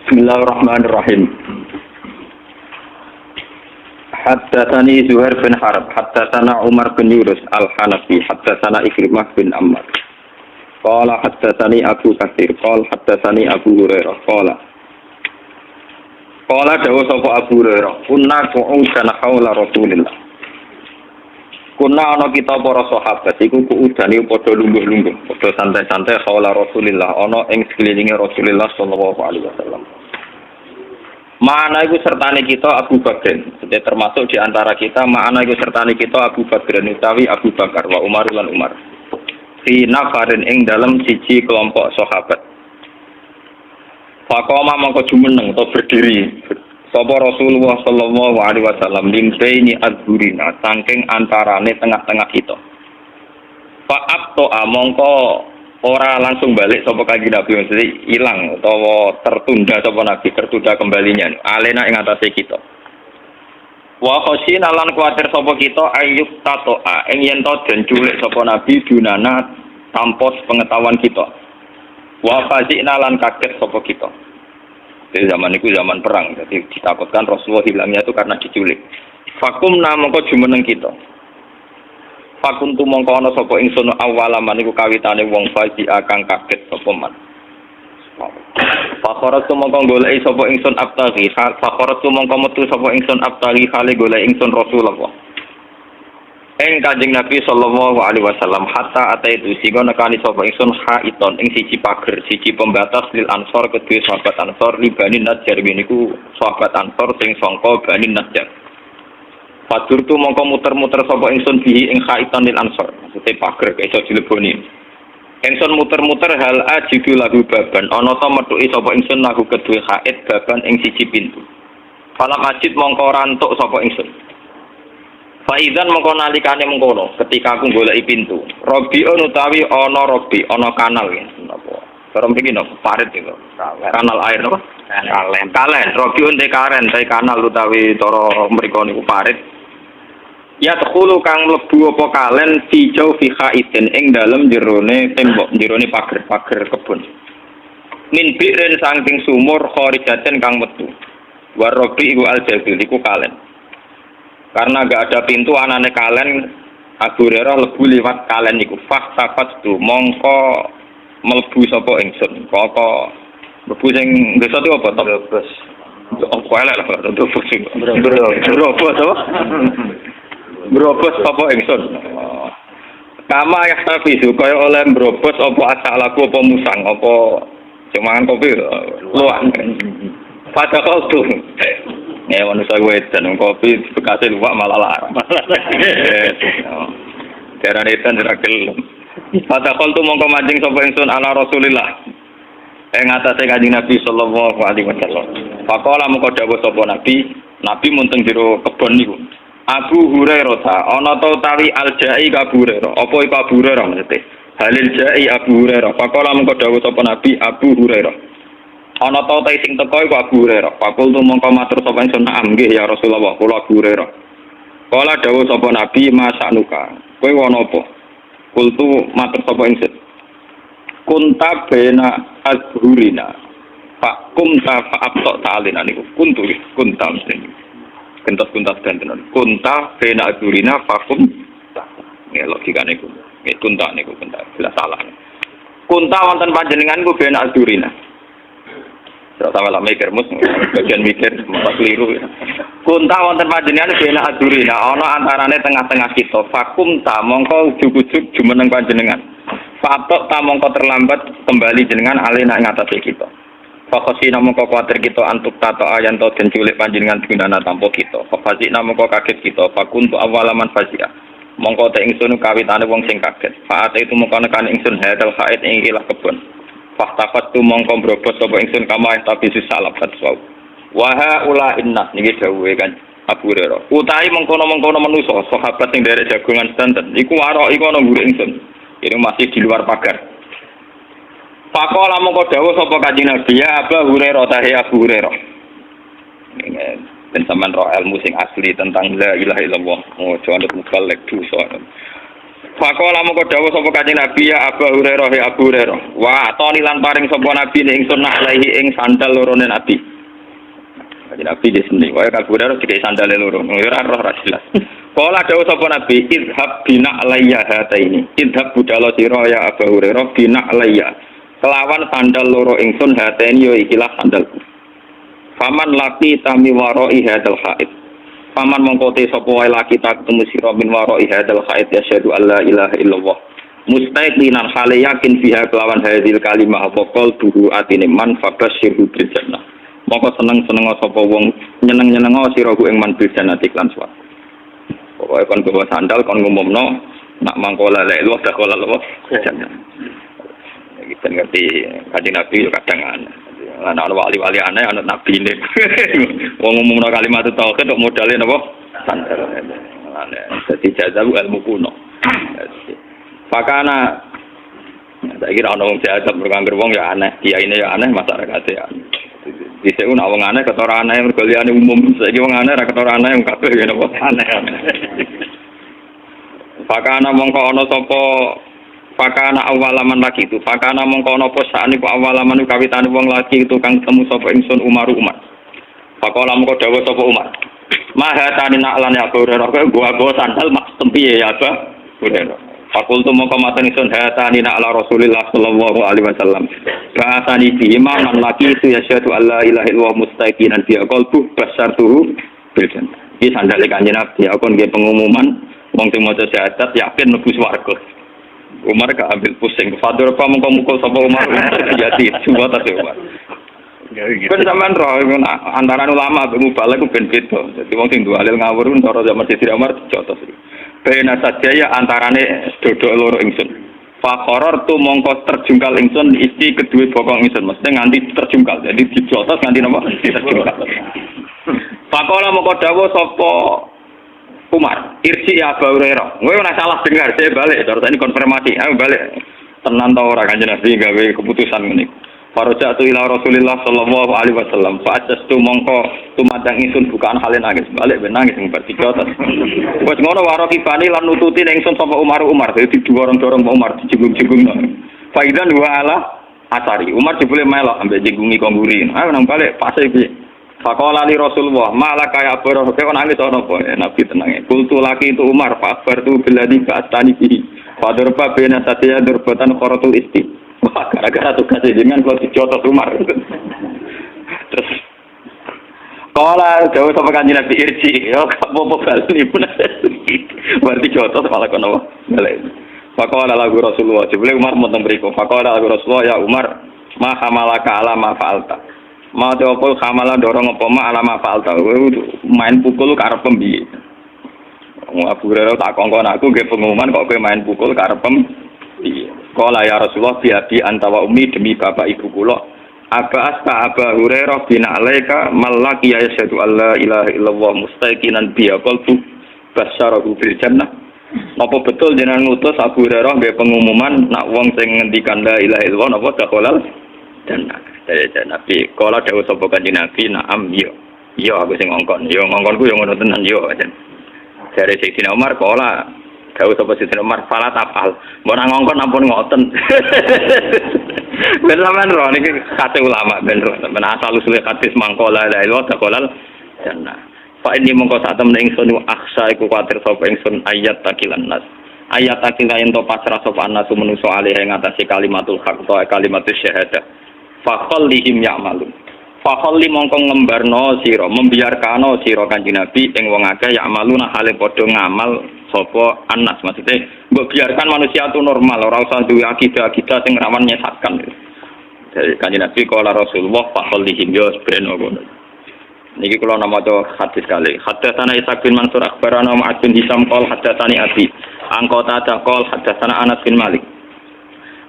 Bismillahirrahmanirrahim. Haddatsani Zuhair bin Harb, haddatsana Umar bin Yunus Al-Hanafi, haddatsana Ikrimah bin Ammar. Qala haddatsani Abu Katsir, qala haddatsani Abu Hurairah, qala dawu sapa Abu Hurairah, kunna qu'udan haula Rasulillah. Kunna ana kita para sahabat iku kuudane padha lungguh-lungguh, padha santai-santai haula Rasulillah ana ing sekelilinge Rasulullah sallallahu alaihi wasallam. Ma'ana iku sertane kita Abu Bakar, jadi termasuk di antara kita ma'ana iku sertane kita Abu Bakar utawi Abu Bakar wa Umar lan Umar. Fi nafarin ing dalam siji kelompok sahabat. Faqama mangko jumeneng atau berdiri sapa Rasulullah sallallahu alaihi wasallam limbaini adzurina saking antarane tengah-tengah kita. Fa'abto mongko ora langsung balik sapa kanjeng Nabi mesti ilang utawa tertunda sapa Nabi tertunda kembalinya alena ing atase kita. Wa khosina lan kuwatir sapa kita ayyub tatoa ing yen to den culik sapa Nabi dunana tanpa pengetahuan kita. Wa fazina lan kaget sapa kita. Jadi zaman itu zaman perang, jadi ditakutkan Rasulullah hilangnya itu karena diculik. Fakum namangka jumeneng kita. Fakum tu mongko ana sapa ingsun awalaman iku kawitane wong fazi kang kaget sapa man. Fakharat tu mongko goleki sapa ingsun abtaghi, fakharat tu mongko metu sapa ingsun abtaghi kale goleki ingsun Rasulullah. Ing Kanjeng Nabi sallallahu alaihi wasallam hatta ataitu sing nekani sapa ingsun haiton ing siji pager, siji pembatas lil ansor kedue sahabat ansor li Bani Najjar niku sahabat ansor sing sangka Bani Najjar. Fatur tu mongko muter-muter sapa ingsun bihi ing haiton lil ansor, maksude pager iso dileboni. Ingsun muter-muter hal ajidu lahu baban, ana ta metuki sapa ingsun lahu kedue hait baban ing siji pintu. Falam ajid mongko rantuk sapa ingsun. Faizan mengko nalikane mengkono ketika aku goleki pintu. Robi utawi ana robi, ana kanal ya. Napa? Cara mriki napa? Parit itu. Kanal air napa? Kalen. Kalen. Robi unte karen, te kanal utawi cara mriko niku parit. Ya tekhulu kang mlebu apa kalen fi jaufi khaitin ing dalem jerone tembok, jerone pager kebun. Min bi'rin saking sumur kharijaten kang metu. Wa robi iku al-jazil iku kalen. Karena gak ada pintu anane kalen Abu Hurairah lebu liwat kalen niku faktafat tu mongko mlebu sapa ingsun kok mlebu sing desa itu apa to bros apa elek lah to fungsi berobos apa berobos sapa ingsun kama ya tapi supaya oleh berobos apa asalaku apa musang apa cuman kopi luang pada waktu ya manusia gue dan kopi bekasnya lupa malah larang. Darah edan jerakil. Pada kal tu mongko mancing sapa ingsun ala Rasulillah. Ing atase Kanjeng Nabi sallallahu alaihi wasallam. Faqala mongko dawuh sapa Nabi, Nabi munteng jero kebon niku. Abu Hurairah ana ta utawi al-Ja'i Abu Hurairah. Apa iku Abu Hurairah maksudnya? Halil Ja'i Abu Hurairah. Faqala mongko dawuh sapa Nabi Abu Hurairah. Ana ta ta sing teko iku Abu Hurairah. Fakul tu mongko matur sapa ingsun nggih ya Rasulullah kula Abu Hurairah. Kala dawuh sapa Nabi masanuka. Kowe ana apa? Kultu matur sapa ingsun. Kunta bena azhurina. Pak kumta fa'abta ta'alina niku. Kunta mesti. Kentas gantenan. Kunta bena azhurina fakum. Ya logikane iku. Nggih kunta niku kunta. Jelas salah. Kunta wonten panjenengan ku bena azhurina. Sama lah mikir bagian mikir malah keliru. Kunta wonten panjenengan bena adurina ana antarane tengah-tengah kita. Fakum ta mongko ujug-ujug jumeneng panjenengan. Fatok ta mongko terlambat kembali jenengan alena ing atase kita. Fakosina mongko kuwatir kita antuk tato ayan to den culik panjenengan gunana tanpa kita. Fakasina mongko kaget kita. Fakuntu awalaman fasia. Mongko te ingsun kawitane wong sing kaget. Faate itu mongko nekane ingsun hadal haid ing ilah kebon. Faktafat tu mongko brobos sapa ingsun kama tapi salabat saw. Wa haula innas niki dawuhe kan Abu Hurairah. Utahe mengkono-mengkono manusa sahabat sing derek jagongan sedanten iku warok iku ana mburi ingsun. Ini masih di luar pagar. Faqala mongko dawuh sapa Kanjeng Nabi ya Abu Hurairah tahe Abu Hurairah. Ben sampean ro ilmu sing asli tentang la ilaha illallah. Oh, jangan mubalik dosa. Fakola moko dawuh sapa Kanjeng Nabi ya Abu Hurairah ya Abu Hurairah. Wa atoni lan paring sapa Nabi ning ingsun alaihi ing sandal lorone Nabi. Kanjeng Nabi di sini wae Abu Hurairah dikai sandal loro. Ora roh ra jelas. Kala dawuh sapa Nabi idhab bina alayya hataini. Idhab budalo sira ya Abu Hurairah bina alayya. Kelawan sandal loro ingsun hataini yo ikilah sandalku. Faman laki tami waroi hadal haid. Paman mongkote sapa wae laki tak ketemu sira min waroi hadal haid ya syahadu alla ilaha illallah. Mustaqinan hale yakin fiha kelawan hadil kalimah apa qol duhu atine man fabasyirhu bil jannah. Moko seneng-seneng sapa wong nyeneng-nyenengo sira ku ing man bil jannah iklan suwat. Pokoke kon bawa sandal kon ngumumno nak mangkola la ilaha dakhala Allah jannah. Iki ngerti Kanjeng Nabi yo kadang aneh. Ana wali-wali aneh ana nabi ne. Wong ngomongno kalimat tauhid kok modale napa? Sandal. Aneh. Dadi jazabu ilmu kuno. Fakana saiki ra ono wong jahat berkangger wong ya aneh, kiyaine ya aneh, masyarakate ya aneh. Dhisik ana wong aneh ketara aneh mergo liyane umum, saiki wong aneh ra ketara aneh kabeh ya napa aneh. Fakana mongko ana sapa Fakana awalaman lagi itu, fakana mongko ana apa sakniki awalaman kawitane wong lagi itu kang temu sapa ingsun Umar. Fakola mongko dawuh sapa Umar. Mahatani naklan ya Hurairah kowe sandal mak tempi ya Abah Hurairah. Fakultu mongko maten ingsun hatani nakla Rasulullah sallallahu alaihi wasallam. Bahasani bi man lagi itu ya syahadu alla ilaha illallah mustaqinan bi qalbu basyartuhu bil jannah. Iki sandale Kanjeng Nabi aku nggih pengumuman wong sing maca syahadat yakin mlebu swarga. Umar gak ambil pusing. Fadur apa mukul sapa Umar terjadi semua tas Umar. Kan sampean roh antara ulama mbek mubalek ku ben beda. Dadi wong sing duwe alil ngawur cara zaman Sayyidina Umar dicotos. Bena saja ya antarane dodok loro ingsun. Fa qaror tu mongko terjungkal ingsun isi kedue bokong ingsun. Mesti nganti terjungkal. Jadi dicotos nganti napa? Terjungkal. Faqala mongko dawuh sapa Umar, irsi ya Abu Hurairah. Kowe ora salah dengar, saya balik. Terus ini konfirmasi, ayo balik. Tenan ta ora Kanjeng Nabi gawe keputusan ngene. Farajatu ila Rasulillah sallallahu alaihi wasallam. Fa ajastu mongko tumadang ingsun bukaan hale nangis. Balik ben nangis ing bertiga terus. Wes ngono waro kifani lan nututi ingsun sapa Umar. Dadi dorong-dorong Pak Umar dijenggung-jenggung. Faidan wa ala asari. Umar jebule melok ambek jenggungi kongguri. Ayo nang balik pase piye? Faqala li Rasulullah, "Malaka ya Abu Hurairah?" Kok nangis ana apa? Nabi tenang. Kultu laki itu Umar, fa akhbartu billadzi ba'athani bihi. Fa darba baina satya darbatan qaratul isti. Wah, gara-gara tugas jenengan kok dicotos Umar. Terus kala dawuh sapa Kanjeng Nabi irji, yo apa-apa bali pun. Berarti cotos malah kono. Balik. Faqala lahu Rasulullah, jebule Umar mboten mriku. Faqala lahu Rasulullah, ya Umar, ma hamalaka ala ma fa'alta. Mau diopol kamala dorong apa mak alama falta main pukul karep pembi. Abu Hurairah tak kongkon aku nggih pengumuman kok kowe main pukul karep pembi. Qala ya Rasulullah bi antawa ummi demi bapak ibu kula. Aba asta Abu Hurairah bin alaika malaki ya syahadu alla ilaha illallah mustaqinan bi qalbu basyarahu bil jannah. Apa betul jenengan ngutus Abu Hurairah nggih pengumuman nak wong sing ngendikan la ilaha illallah napa dakhalal jannah. Nabi, kalau dawuh sapa Kanjeng Nabi, na'am yo. Yo aku sing ngongkon. Yo ngongkonku yo ngono tenan yo. Jare Sayyidina Umar kala dawuh sapa Sayyidina Umar, "Fala tapal." Mbok nang ngongkon ampun ngoten. Ben sampean ro niki kate ulama ben ro. Ben asal usul hadis mangkola la ilaha illallah jannah. Fa ini mongko sak temen ingsun aksa iku kuwatir sapa ingsun ayat takilan nas. Ayat takilan ento pasrah sapa anas menungso alih ing atase kalimatul haq utawa kalimatus syahadah. Fakhollihim ya'malun. Fakholli mongko ngembarno sira, membiarkano sira Kanjeng Nabi ing wong akeh ya'maluna hale padha ngamal sapa anas. Maksudnya mbok biarkan manusia itu normal, ora usah duwe akidah-akidah sing rawan nyesatkan. Dari Kanjeng Nabi kala Rasulullah fakhollihim yo ben ngono. Niki kula namaca hadis kali. Hadatsana Isa bin Mansur akhbarana Mu'adz bin Hisam qol hadatsani Abi. Angkota qol hadatsana Anas bin Malik.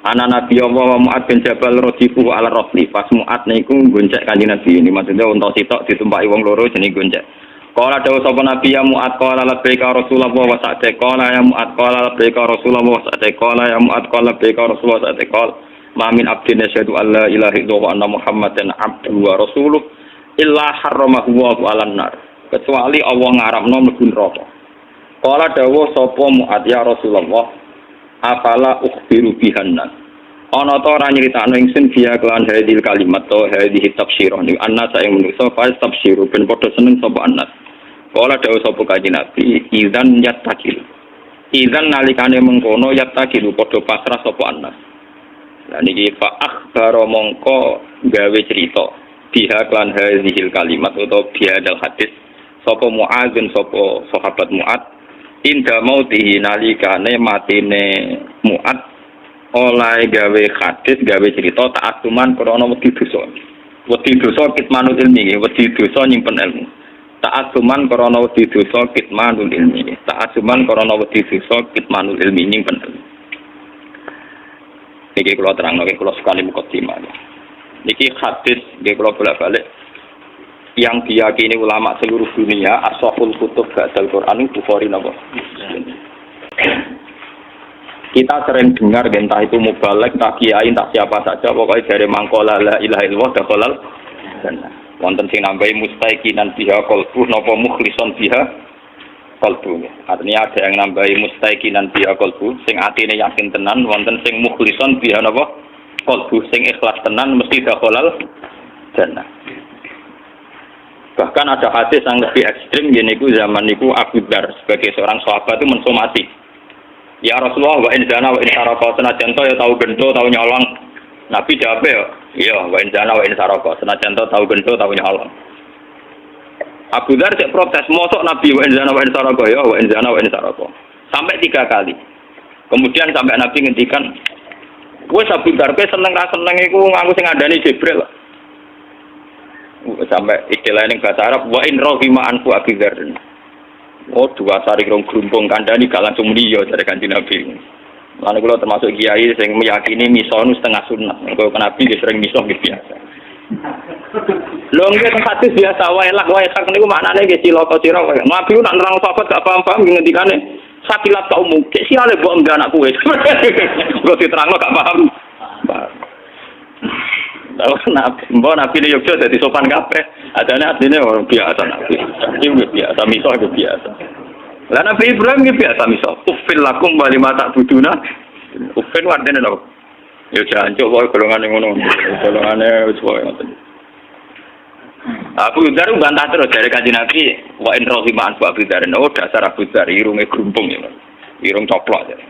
Ana Nabi wa Mu'adz bin Jabal radifu ala rafli. Pas Mu'adz niku goncek Kanjeng Nabi. Ini maksudnya unta sitok ditumpaki wong loro jenenge goncek. Qala dawuh sapa Nabi ya Mu'adz qala labbaika Rasulullah wa sa'ata qala ya Mu'adz qala labbaika Rasulullah wa sa'ata qala ya Mu'adz qala labbaika Rasulullah wa sa'ata qala ma min abdin yashhadu an la ilaha illallah wa anna Muhammadan abduhu wa rasuluh illa harramahu wa 'alan nar. Kecuali Allah ngaramno mlebu neraka. Qala dawuh sapa Mu'adz ya Rasulullah afala ukhbiru bihannas. Ana ta ora nyritakno ingsun biya kelan hadil kalimat to hadhihi tafsirah ni annas ing manusa fa tafsiru ben padha seneng sapa annas. Kala dawuh sapa kanjeng Nabi idzan yattaqil. Idzan nalikane mengkono yattaqil padha pasrah sapa annas. Lah niki fa akhbaro mongko gawe cerita biha kelan hadhil kalimat utawa biha dal hadis sapa Muadzin sapa sahabat Muad inda mautihi nalikane matine Muad oleh gawe hadis gawe cerita ta'assuman krana wedi dosa. Wedi dosa kitmanul ilmi, wedi dosa nyimpen ilmu. Ta'assuman krana wedi dosa kitmanul ilmi. Ta'assuman krana wedi dosa kitmanul ilmi nyimpen ilmu. Niki kula terangno kula sekali mukadimah. Niki hadis nggih kula bolak-balik yang diyakini ulama seluruh dunia ashahul kutub ba'dal Quran Bukhari napa. Kita sering dengar entah itu mubalek, tak kiai, tak siapa saja pokoknya dari mangkola la ilaha illallah dakhalal jannah. Wonten sing nambahi mustaiqinan biha qalbu napa mukhlison biha qalbu. Artinya ada yang nambahi mustaiqinan biha qalbu sing atine yakin tenan, wonten sing mukhlison biha napa qalbu sing ikhlas tenan mesti dakhalal jannah. Bahkan ada hadis yang lebih ekstrim yaitu zaman niku Abu Dzar sebagai seorang sahabat itu mensomasi. Ya Rasulullah wa in zana wa in saraka senajan to ya tau gento tau nyolong. Nabi jawab ya, iya wa in zana wa in saraka senajan to tau gento tau nyolong. Abu Dzar cek protes, mosok Nabi wa in zana wa in saraka ya wa in zana wa in saraka. Sampai 3 kali. Kemudian sampai Nabi ngendikan, wis Abu Dzar pe seneng ra seneng iku ngaku sing ngandani Jibril. Sampai istilah ning bahasa Arab wa in rahima anfu Abu Dzar. Oh, 2 sari rong grumpung kandhani gak langsung mliya dari Kanjeng Nabi. Lan kula termasuk kiai sing meyakini misah setengah sunnah. Kok Nabi wis sering misah biasa. Lho nggih hadis biasa wae lak wae sak niku maknane nggih cilaka sira wae. Nabi ku nak nerang sahabat gak paham-paham ngendikane sakilat kaummu. Cek siale mbok mbok anakku wis. Kok diterangno gak paham. Mbok Nabi ini Yogyo jadi sopan kabeh. Adanya artinya orang biasa Nabi. Ini biasa, misal itu biasa. Lah Nabi Ibrahim ini biasa misal. Ufil lakum walima ta'buduna. Ufil artinya apa? Ya jangan coba golongan yang ngono. Golongannya coba ngoten. Abu Dzar bantah terus dari Kanjeng Nabi wa in rahima'an wa Abu Dzar. Oh dasar Abu Dzar irunge grumpung ya. Irung coplok ya.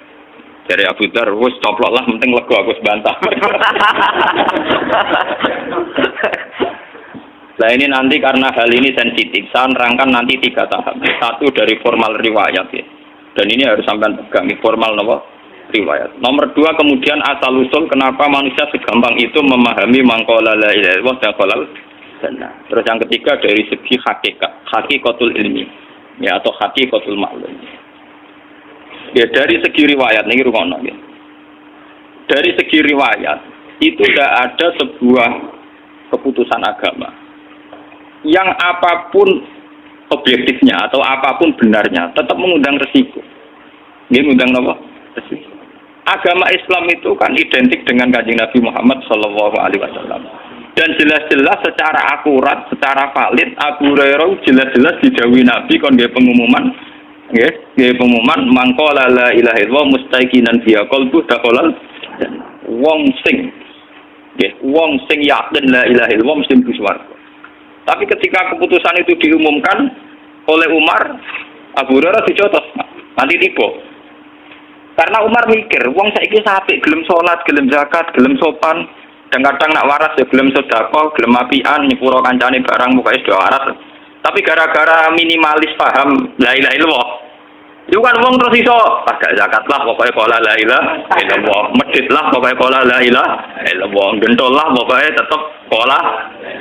Dari Abu Dzar, wis coplok lah, penting lego aku bantah. Nah ini nanti karena hal ini sensitif, saya nerangkan nanti 3 tahap. 1 dari formal riwayat ya. Dan ini harus sampai pegang formal nomor riwayat. Nomor 2 kemudian asal usul kenapa manusia segampang itu memahami mangkola la ilaha illallah dakhalal jannah. Terus yang ketiga dari segi hakikatul ilmi ya atau hakikatul ma'lum. Ya dari segi riwayat nih rumono ya. Dari segi riwayat itu tidak ada sebuah keputusan agama yang apapun objektifnya atau apapun benarnya tetap mengundang resiko. Ini mengundang apa? Resiko. Agama Islam itu kan identik dengan Kanjeng Nabi Muhammad Shallallahu Alaihi Wasallam dan jelas-jelas secara akurat, secara valid Abu Hurairah jelas-jelas didhawuhi Nabi kon nggih pengumuman. Nggih, pengumuman mangkola la ilaha illallah mustaiqinan biha qalbu dakhalal wong sing yakin la ilaha illallah mesti mlebu swarga. Tapi ketika keputusan itu diumumkan oleh Umar, Abu Hurairah dicotos, nanti tiba. Karena Umar mikir, wong saiki apik gelem salat, gelem zakat, gelem sopan, dan kadang nak waras ya gelem sedekah, gelem apian nyepuro kancane barang pokoke do waras. Tapi gara-gara minimalis paham la ilaha illallah. Itu kan wong terus iso pakai zakat lah pokoke qala la ilaha illallah, medhit lah pokoke qala la ilaha illallah, gentol lah pokoke tetep qala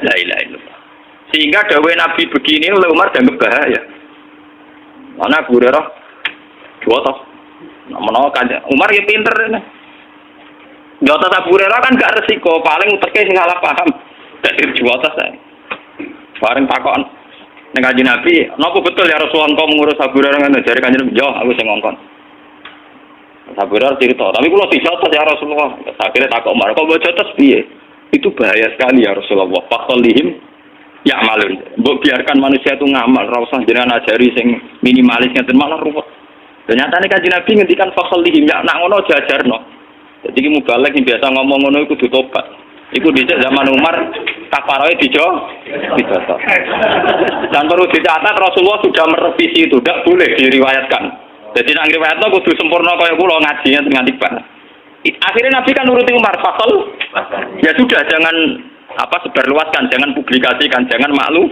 la ilaha illallah. Sehingga dawuh Nabi begini oleh Umar dianggap bahaya. Mana Abu Hurairah jotos. Menawa kan Umar ya pinter ini. Jotos Abu Hurairah kan gak resiko, paling uteke sing salah paham. Dadi jotos ae. Bareng takon ning Kanjeng Nabi, napa betul ya Rasulullah engkau mengurus Abu Hurairah ngene? Jare Kanjeng Nabi, "Yo, aku sing ngongkon." Abu Hurairah cerita, "Tapi kula dijotos ya Rasulullah." Akhirnya takok Umar, "Kok mbok jotos piye?" Itu bahaya sekali ya Rasulullah. Faqallihim ya'malun. Mbok biarkan manusia itu ngamal, ora usah jenengan ajari sing minimalis ngeten malah ruwet. Ternyata nih Kanjeng Nabi ngendikan fakhallihim ya nak ngono jajarno. Jadi ki mubalek sing biasa ngomong ngono iku kudu tobat. Iku dhisik zaman Umar kafaroe dijotos. Dan perlu dicatat Rasulullah sudah merevisi itu, tidak boleh diriwayatkan. Jadi nang riwayatno kudu sempurna kaya kula ngajinya nganti bar. Akhirnya Nabi kan nuruti Umar fasal. Ya sudah jangan sebarluaskan, jangan publikasikan, jangan maklum.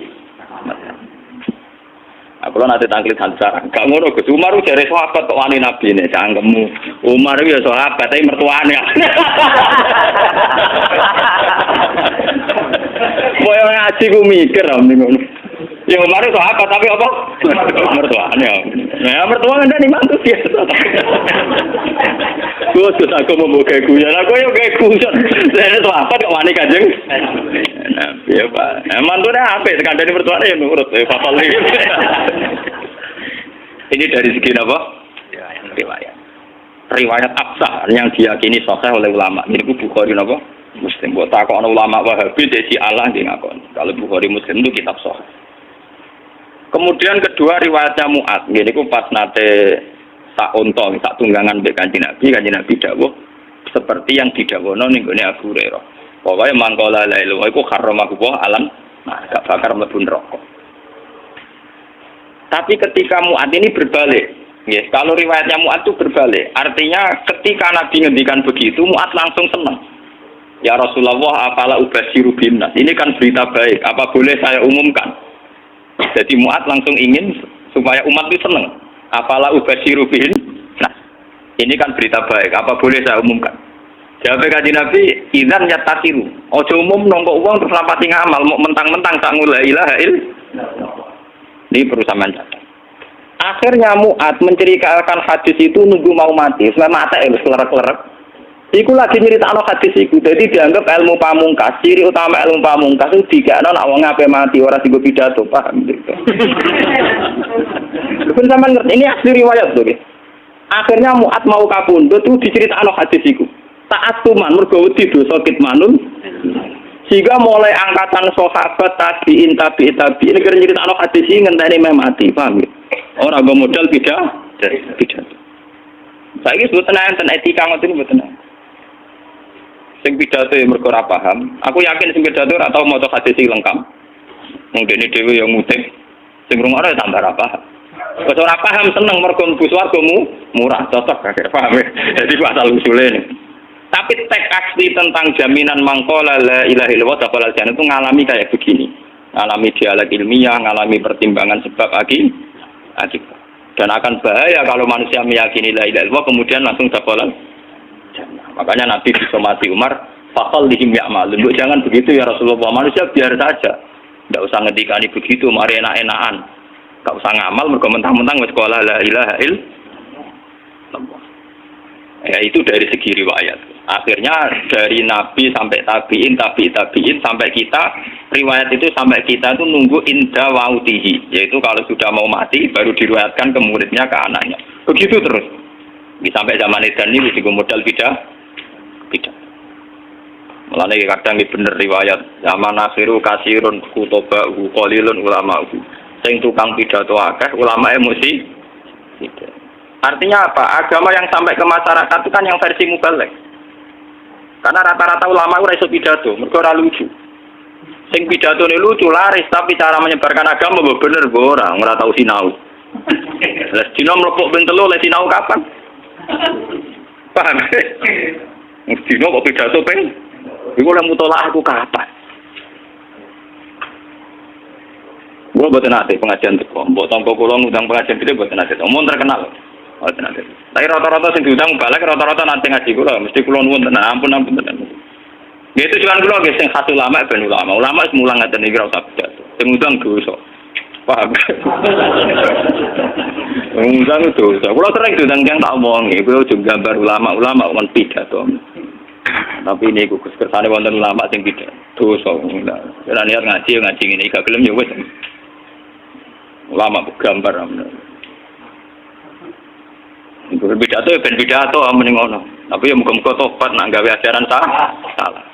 Aku nanti tangklit Hansar. Gak ngono Gus. Umar jare sahabat kok wani Nabi ne cangkemmu. Umar ya sahabat tapi mertuane. Moyo ngaji ku mikir om ngono. Ya Umar sahabat tapi apa? Mertuane. Ya mertua ngene mantu biasa. Gus aku mau gawe guyon. Aku yo gawe guyon. Dene sahabat kok wani Kanjeng. Nah, ya Pak. Mantune apik sekandane mertuane ya nurut fasal iki. Ini dari segi apa? Riwayat. Riwayat absah yang diyakini sahih oleh ulama. Ini Bukhari napa? Muslim. Buat takokno ulama Wahabi dadi Allah nggih ngakon. Kalau Bukhari Muslim itu kitab sahih. Kemudian kedua riwayatnya Mu'ad. Nggih niku pas nate sak unta, sak tunggangan mbek Kanjeng Nabi dawuh seperti yang didhawuhna ning gone Abu Hurairah. Pokoke mangkola la ilaha iku haramahu alam, nah gak bakar mlebu neraka. Tapi ketika Mu'ad ini berbalik, yes, kalau riwayatnya Mu'ad itu berbalik, artinya ketika Nabi ngendikan begitu, Mu'ad langsung senang. Ya Rasulullah, apalah ubasyiru binnas. Ini kan berita baik, apa boleh saya umumkan? Jadi Mu'ad langsung ingin supaya umat itu senang. Apalah ubasyiru binnas. Ini kan berita baik, apa boleh saya umumkan? Jawab Kanjeng Nabi, idzan yatasiru. Ojo umum nongko uang terus lampati ngamal, mau mentang-mentang sak la ilaha illallah. Ini perusahaan catat. Akhirnya Mu'ad menceritakan hadis itu nunggu mau mati. Selama mata kelerek-kelerek. Iku lagi nyeritakno hadis iku. Jadi dianggap ilmu pamungkas. Ciri utama ilmu pamungkas itu digakno nek wong ape mati ora dienggo pidato, paham gitu. Pun sampean ngerti ini asli riwayat lho. Akhirnya Mu'ad mau kapundhut itu diceritakno hadis iku. Taat tuman mergo wedi dosa kitmanun. Sehingga mulai angkatan sahabat tabiin ini kira nyeritakno hadis iki ngenteni meh mati, paham ya? Ora go modal pidato. Saiki mboten enten etika ngoten mboten. Sing pidato ya mergo ora paham. Aku yakin sing pidato ora tau maca hadis iki lengkap. Wong dene dhewe yang ngutip sing rungokno ya tambah ora paham. Wes ora paham seneng mergo mlebu swarga murah, cocok gak paham. Jadi ku asal usule nih. Tapi teks asli tentang jaminan mangkola la ilaha illallah dakhalal jannah itu ngalami kayak begini. Ngalami dialek ilmiah, ngalami pertimbangan sebab akibat. Dan akan bahaya kalau manusia meyakini la ilaha illallah kemudian langsung dakhalal jannah. Makanya Nabi disomati Umar, fakhallihim ya'malun. Jangan begitu ya Rasulullah. Manusia biar saja. Enggak usah ngedikani begitu, mari enak-enakan. Enggak usah ngamal mergo mentang-mentang wis sekolah la ilaha illallah. Ya itu dari segi riwayat. Akhirnya dari Nabi sampai tabiin sampai kita, riwayat itu sampai kita itu nunggu inda wautihi, yaitu kalau sudah mau mati baru diriwayatkan ke muridnya, ke anaknya. Begitu terus. Sampai zaman edan ini mesti modal bidah. Mulane kadang iki bener riwayat zaman akhiru kasirun kutoba qalilun ulama. Sing tukang pidato akeh, ulamae mesti tidak. Artinya apa? Agama yang sampai ke masyarakat itu kan yang versi mubalek. Karena rata-rata ulama ora iso pidato, mergo ora lucu. Sing pidatone lucu laris, tapi cara menyebarkan agama bener ora tau sinau. Lah dina mlepuk ben telu le sinau kapan? Paham? Dina kok pidato peng. Iku lek mutolaah aku kapan? Gua boten nate pengajian teko. Mbok tampa kula ngundang pengajian gede boten nate. Omong terkenal. Boten nate. Tapi rata-rata sing diundang balik rata-rata nate ngaji kula, mesti kula nuwun tenan, ampun tenan. Nggih tujuan kula nggih sing khas ulama ben ulama. Ulama wis mulang ngaten iki ora usah pidato. Sing ngundang dosa. Paham? Ngundang dosa. Kula sering diundang yang tak omongi, kula juga gambar ulama men pidato. Tapi ini Gus kersane wonten ulama sing pidato. Dosa. Ora niat ngaji ngene gak gelem ya wis. Ulama gambar amen. Pidato ya ben pidato amen ngono. Tapi ya muga-muga tobat nak gawe ajaran salah.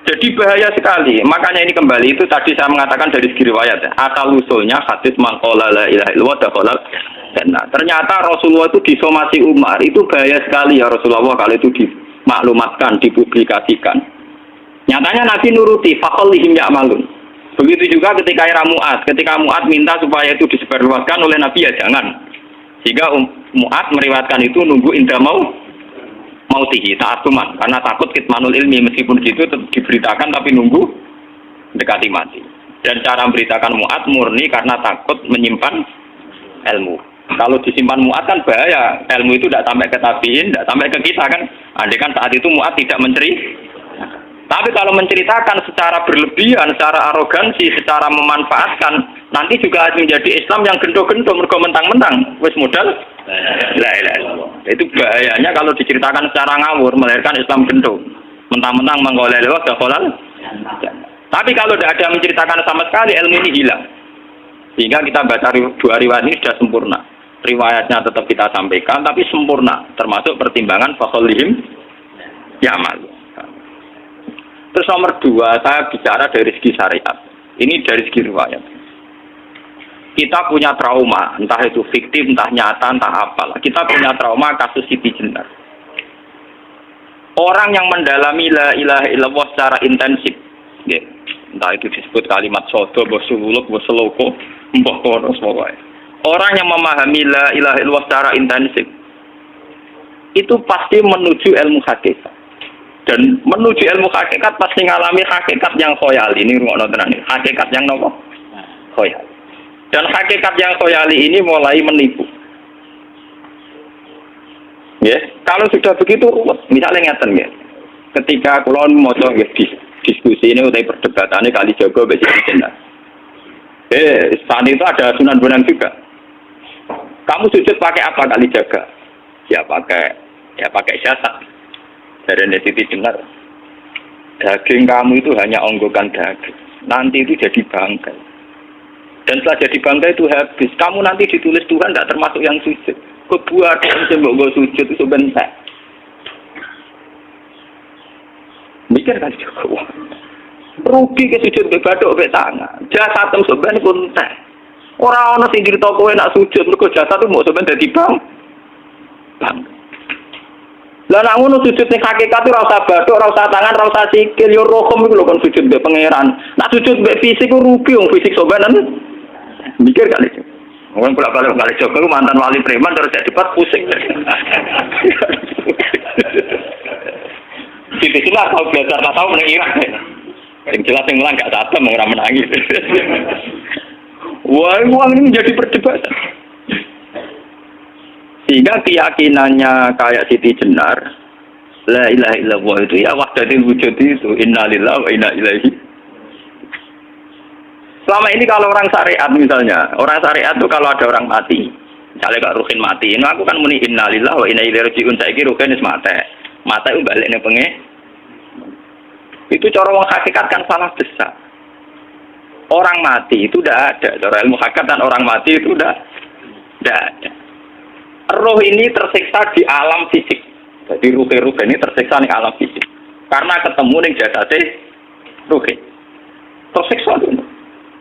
Jadi bahaya sekali. Makanya ini kembali itu tadi saya mengatakan dari segi riwayat ya. Asal usulnya hadis man qala la ilaha illallah dakhala jannah. Ternyata Rasulullah itu disomasi Umar, itu bahaya sekali ya Rasulullah kalau itu dimaklumatkan, dipublikasikan. Nyatanya Nabi nuruti, faqallihim ya'malun. Begitu juga ketika era Mu'ad, ketika Mu'ad minta supaya itu disebarluaskan oleh Nabi ya jangan. Sehingga Mu'ad meriwayatkan itu nunggu indah mautihi ta'atuman, karena takut kitmanul ilmi, meskipun gitu diberitakan tapi nunggu dekati mati. Dan cara memberitakan Mu'ad murni karena takut menyimpan ilmu. Kalau disimpan Mu'ad kan bahaya, ilmu itu tidak sampai ke tabiin, tidak sampai ke kita kan. Andai kan saat itu Mu'ad tidak tapi kalau menceritakan secara berlebihan, secara arogansi, secara memanfaatkan, nanti juga menjadi Islam yang gendo-gendo, mergo mentang-mentang wis modal la ilaha illallah. Itu bahayanya kalau diceritakan secara ngawur, melahirkan Islam gendo. Mentang-mentang menggoleh lewat dakhalal. Tapi kalau tidak ada menceritakan sama sekali, ilmu ini hilang. Sehingga kita baca dua riwayat ini sudah sempurna. Riwayatnya tetap kita sampaikan, tapi sempurna. Termasuk pertimbangan fakholihim ya'mal. Terus nomor 2, saya bicara dari segi syariat. Ini dari segi riwayat. Kita punya trauma, entah itu fiktif, entah nyata, entah apalah. Kita punya trauma kasus Siti Jenar. Orang yang mendalami la ilaha illallah secara intensif, ya, entah itu disebut kalimat sodo, bosuluk, boseloko, mbah konos pokoknya. Orang yang memahami la ilaha illallah secara intensif, itu pasti menuju ilmu hakikat. Dan menuju ilmu hakikat pasti ngalami hakikat yang khoyali. Ini rungokno tenan iki. Hakikat yang nopo? Khoyali. Dan hakikat yang khoyali ini mulai menipu. Ya, kalau sudah begitu, misalnya ngeten ya. Ketika kula maca diskusi ini utai perdebatan ini kali jago besi jenar. Saat itu ada Sunan Bonang juga. Kamu sujud pakai apa kali jaga? Ya pakai syasat. Dari Siti Jenar, daging kamu itu hanya onggokan daging. Nanti itu jadi bangkai. Dan setelah jadi bangkai itu habis. Kamu nanti ditulis Tuhan tidak termasuk yang sujud. Kebuat yang sembok sujud itu sebentar. Mikir kan juga. Rugi ke sujud ke badok ke tangan. Jasad sebenarnya pun teh. Orang-orang yang di toko nak sujud. Mereka jasad itu mau sebenarnya jadi bang. Lah nak ngono sujud ning hakikat itu ora usah bathuk, ora usah tangan, ora usah sikil, yo rohom iku lho kon sujud mbek pangeran. Nak sujud mbek fisik ku rugi wong fisik sobanan. Mikir kali itu. Wong kula-kula kali Joko mantan wali preman terus jadi debat pusing. Siti lah tau belajar tak tau menang Irak. Yang jelas yang lang gak tatem ora menangis. Wah, uang ini menjadi perdebatan. Sehingga keyakinannya kayak Siti Jenar, la ilaha illallah itu ya wahdatul wujud itu, innalillahi wa inna ilaihi. Selama ini kalau orang syariat misalnya, orang syariat itu kalau ada orang mati, misalnya Kak Ruhin mati, ini aku kan muni innalillahi wa inna ilaihi raji'un, saiki Ruhin wis mate. Mate itu balik ning penge. Itu cara wong hakikat kan salah besar. Orang mati itu tidak ada, cara ilmu hakikat dan orang mati itu tidak ada. Roh ini tersiksa di alam fisik. Jadi ruh ini tersiksa di alam fisik. Karena ketemu ning jasate ruh. Tersiksa itu.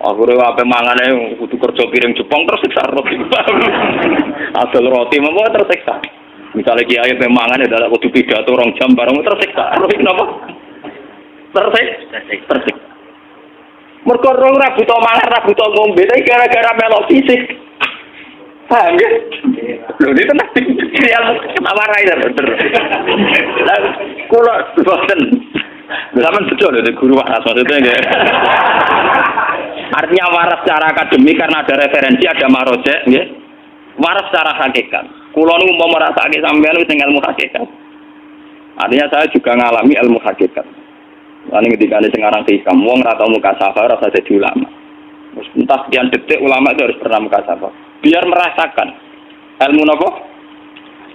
Aku apa mangane kudu kerja piring Jepang tersiksa roh. Asal roti memang tersiksa. Misalnya kiai pemangan adalah kudu pidato 2 jam bareng tersiksa. Roh kenapa? Tersiksa. Mergo roh ra butuh mangan, ra butuh ngombe, gara-gara melok fisik. Paham ya? Loh, ini tenang. Yang ketawarai ya, bener. Kalau bosen. Zaman betul, itu guru waras maksudnya. Ya. Artinya waras secara akademik karena ada referensi, ada marojek. Ya. Waras secara hakikat. Kalau ini mau merasa sakit sampean itu ilmu hakikat. Artinya saya juga ngalami ilmu hakikat. Ini ketika ini sekarang hikam, wong atau muka safar, rasa jadi ulama. Entah sekian detik ulama itu harus pernah muka safar. Biar merasakan ilmu nopo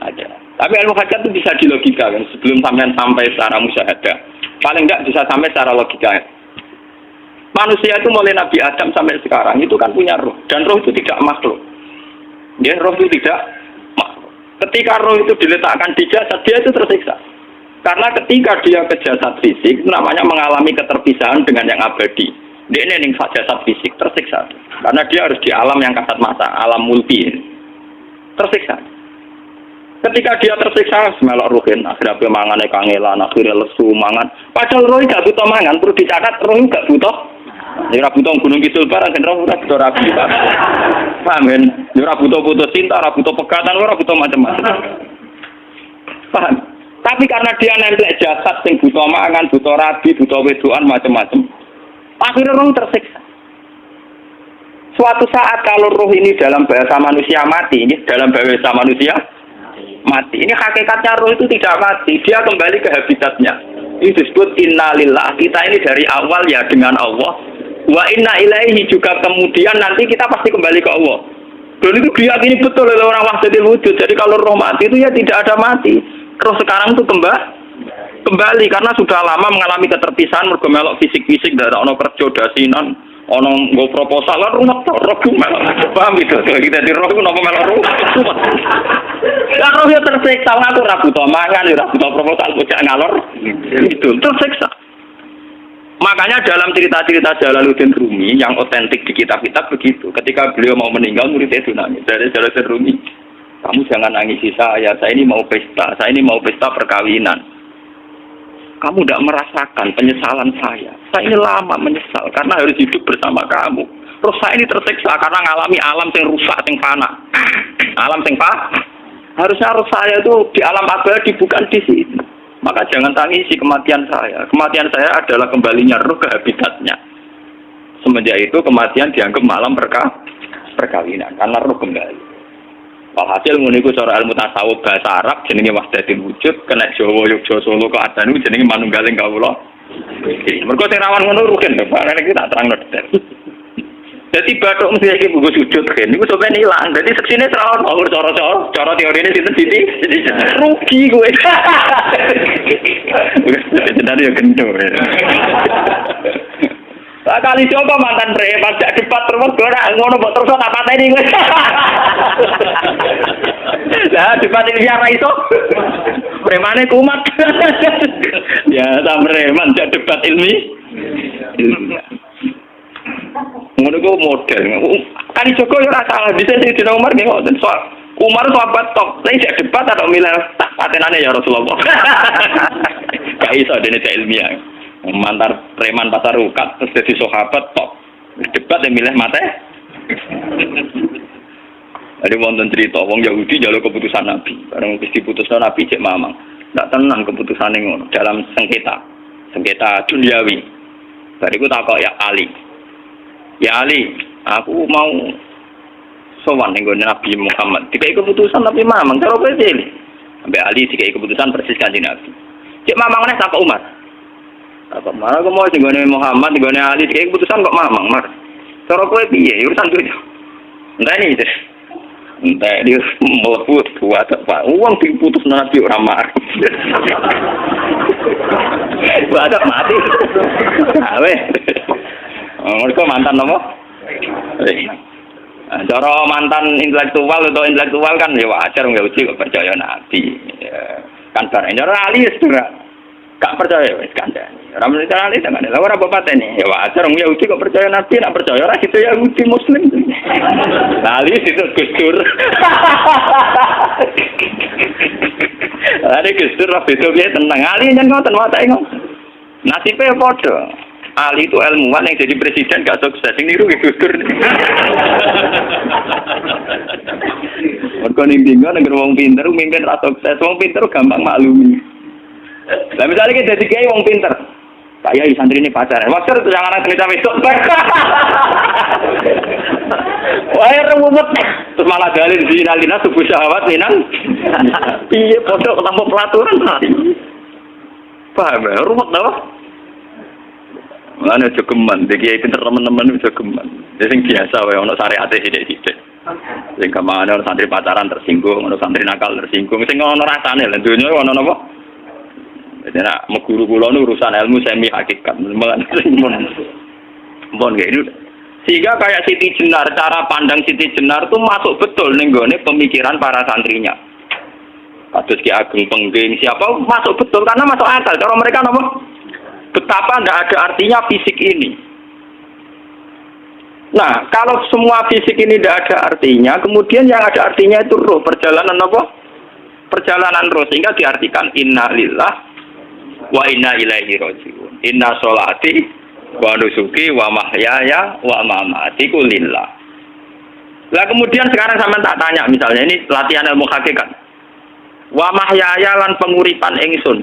aja. Tapi ilmu hakikat itu bisa dilogika kan sebelum sampai secara musyahadah. Paling enggak bisa sampai secara logika. Manusia itu mulai Nabi Adam sampai sekarang itu kan punya roh dan roh itu tidak makhluk. Ya, roh itu tidak makhluk. Ketika roh itu diletakkan di jasad dia itu tersiksa. Karena ketika dia ke jasad fisik itu namanya mengalami keterpisahan dengan yang abadi. Dia ini jasad fisik tersiksa. Karena dia harus di alam yang kasat mata, alam multi. tersiksa. Ketika dia tersiksa, melok ruhin, akhirnya apa mangane kangelan, akhirnya lesu mangan. Padahal roh gak butuh mangan, perlu dicatat roh gak butuh. Ya butuh gunung kidul barang, kan roh butuh rapi. Paham kan? Ya butuh cinta, butuh pegatan, ora butuh macam-macam. Paham? Tapi karena dia nempel jasad sing butuh mangan, butuh rabi, butuh wedoan macam-macam. Akhirnya roh tersiksa. Suatu saat kalau roh ini dalam bahasa manusia mati, ini dalam bahasa manusia mati. Ini hakikatnya roh itu tidak mati, dia kembali ke habitatnya. Itu disebut innalillah. Kita ini dari awal ya dengan Allah. Wa inna ilaihi juga kemudian nanti kita pasti kembali ke Allah. Dan itu diyakini betul oleh orang wahdatul wujud. Jadi kalau roh mati itu ya tidak ada mati. Roh sekarang itu kembali karena sudah lama mengalami keterpisahan mergo melok fisik-fisik dari ono kerja dasinan, ono nggo proposal lan rumah roh melok. Paham itu? Kita di roh ku napa melok roh. Lah roh ya tersiksa ngaku ora butuh mangan, ora butuh proposal bocah ngalor. Itu tersiksa. Makanya dalam cerita-cerita Jalaluddin Rumi yang otentik di kitab-kitab begitu. Ketika beliau mau meninggal, muridnya itu nangis. Dari Jalaluddin Rumi, kamu jangan nangisi saya ini mau pesta, saya ini mau pesta perkawinan. Kamu tidak merasakan penyesalan saya ini lama menyesal, karena harus hidup bersama kamu. Terus saya ini tersiksa karena ngalami alam yang rusak, yang fana. Alam yang fana. Harusnya roh saya itu di alam abadi, bukan di sini. Maka jangan tangisi kematian saya. Kematian saya adalah kembalinya roh ke habitatnya. Semenjak itu kematian dianggap malam perkawinan karena roh kembali. Walhasil ngene iku cara ilmu tasawuf bahasa Arab jenenge wahdatul wujud, kena Jawa Yogya Solo ke Adan niku jenenge manunggaling kawula. Mergo sing rawan ngono rugen to, Pak. Nek tak terangno detail. Dadi bathuk mesti iki buku sujud kan niku sampeyan ilang. Dadi seksine terawon cara teorine sinten Siti rugi kowe. Jadi yo gendo. Kali coba mantan preman jak debat terus ora ngono mbok terus tak pateni kowe. Lah debat iki ora iso. Premane kumat. Ya ta preman jak debat ilmi. Ngono ku model. Kali Joko yo ora salah, bisa sing dina Umar nggih ngoten. Umar sahabat top, saya tidak debat atau milih tak patenane ya Rasulullah. Gak iso dene ilmiah. Mantar preman pasar rukat terus jadi sahabat top. Debat yang milih mate. Ada wonten cerita wong Yahudi njaluk keputusan Nabi. Bareng wis diputusno Nabi cek mamang. Ndak tenang keputusane ngono dalam sengketa duniawi. Bariku takok ya Ali. Ya Ali, aku mau sowan ning Nabi Muhammad. Dikai keputusan Nabi mamang cara kowe pilih. Sampai Ali dikai keputusan persis Kanjeng Nabi. Cek mamang meneh takok Umar. Takok Umar aku mau sing Muhammad, sing Ali dikai keputusan kok mamang, Mar. Cara kowe piye? Urusan duit. Enteni itu. Entah dia melebut buat apa? Uang diputus Nabi orang marah. Buat mati. Awe. Mereka mantan apa? Cara mantan intelektual atau intelektual kan ya wajar nggak uji kok percaya Nabi. Kan barang cara Ali sudah gak percaya wis kandhani. Ora mesti Ali dengan lha ora apa patene. Ya wajar wong Yahudi kok percaya Nabi, nak percaya ora itu Yahudi Muslim. Ali itu Gusdur. Ali Gusdur ra beda piye tenang. Ali nyen ngoten watake ngoten. Nasibe padha. Ali itu ilmuwan yang jadi presiden gak sukses. Sing niru Gusdur. Mergo ning bingung nek wong pinter mimpin ra sukses. Wong pinter gampang maklumi. Lah misalnya kita jadi kiai wong pinter. Pak Yai santri ini pacaran. Wajar itu jangan anak cerita besok. Wah, ruwet. Terus malah dalil zinalina subuh syahwat minan. Iya, pondok tanpa pelaturan. Paham ya? Ruwet dah. Mana jogeman, kiai pinter teman-teman jogeman. Jadi yang biasa wae ono syariate sithik-sithik. Sing kemana ono santri pacaran tersinggung, ono santri nakal tersinggung. Sing ono rasane lha donya ono napa? Jadi nak meguru kula nu urusan ilmu semi hakikat. Mon ini. Sehingga kayak Siti Jenar, cara pandang Siti Jenar itu masuk betul ning gone pemikiran para santrinya. Kados Ki Ageng Pengging siapa masuk betul karena masuk akal. Cara mereka napa? Betapa tidak ada artinya fisik ini. Nah, kalau semua fisik ini tidak ada artinya, kemudian yang ada artinya itu roh, perjalanan apa? Perjalanan roh, sehingga diartikan inna lillah wa inna ilaihi rajiun. Inna sholati wa nusuki wa mahyaya wa mamati lillah. Lah kemudian sekarang sampean tak tanya, misalnya ini latihan ilmu hakikat. Wa mahyaya lan penguripan ingsun.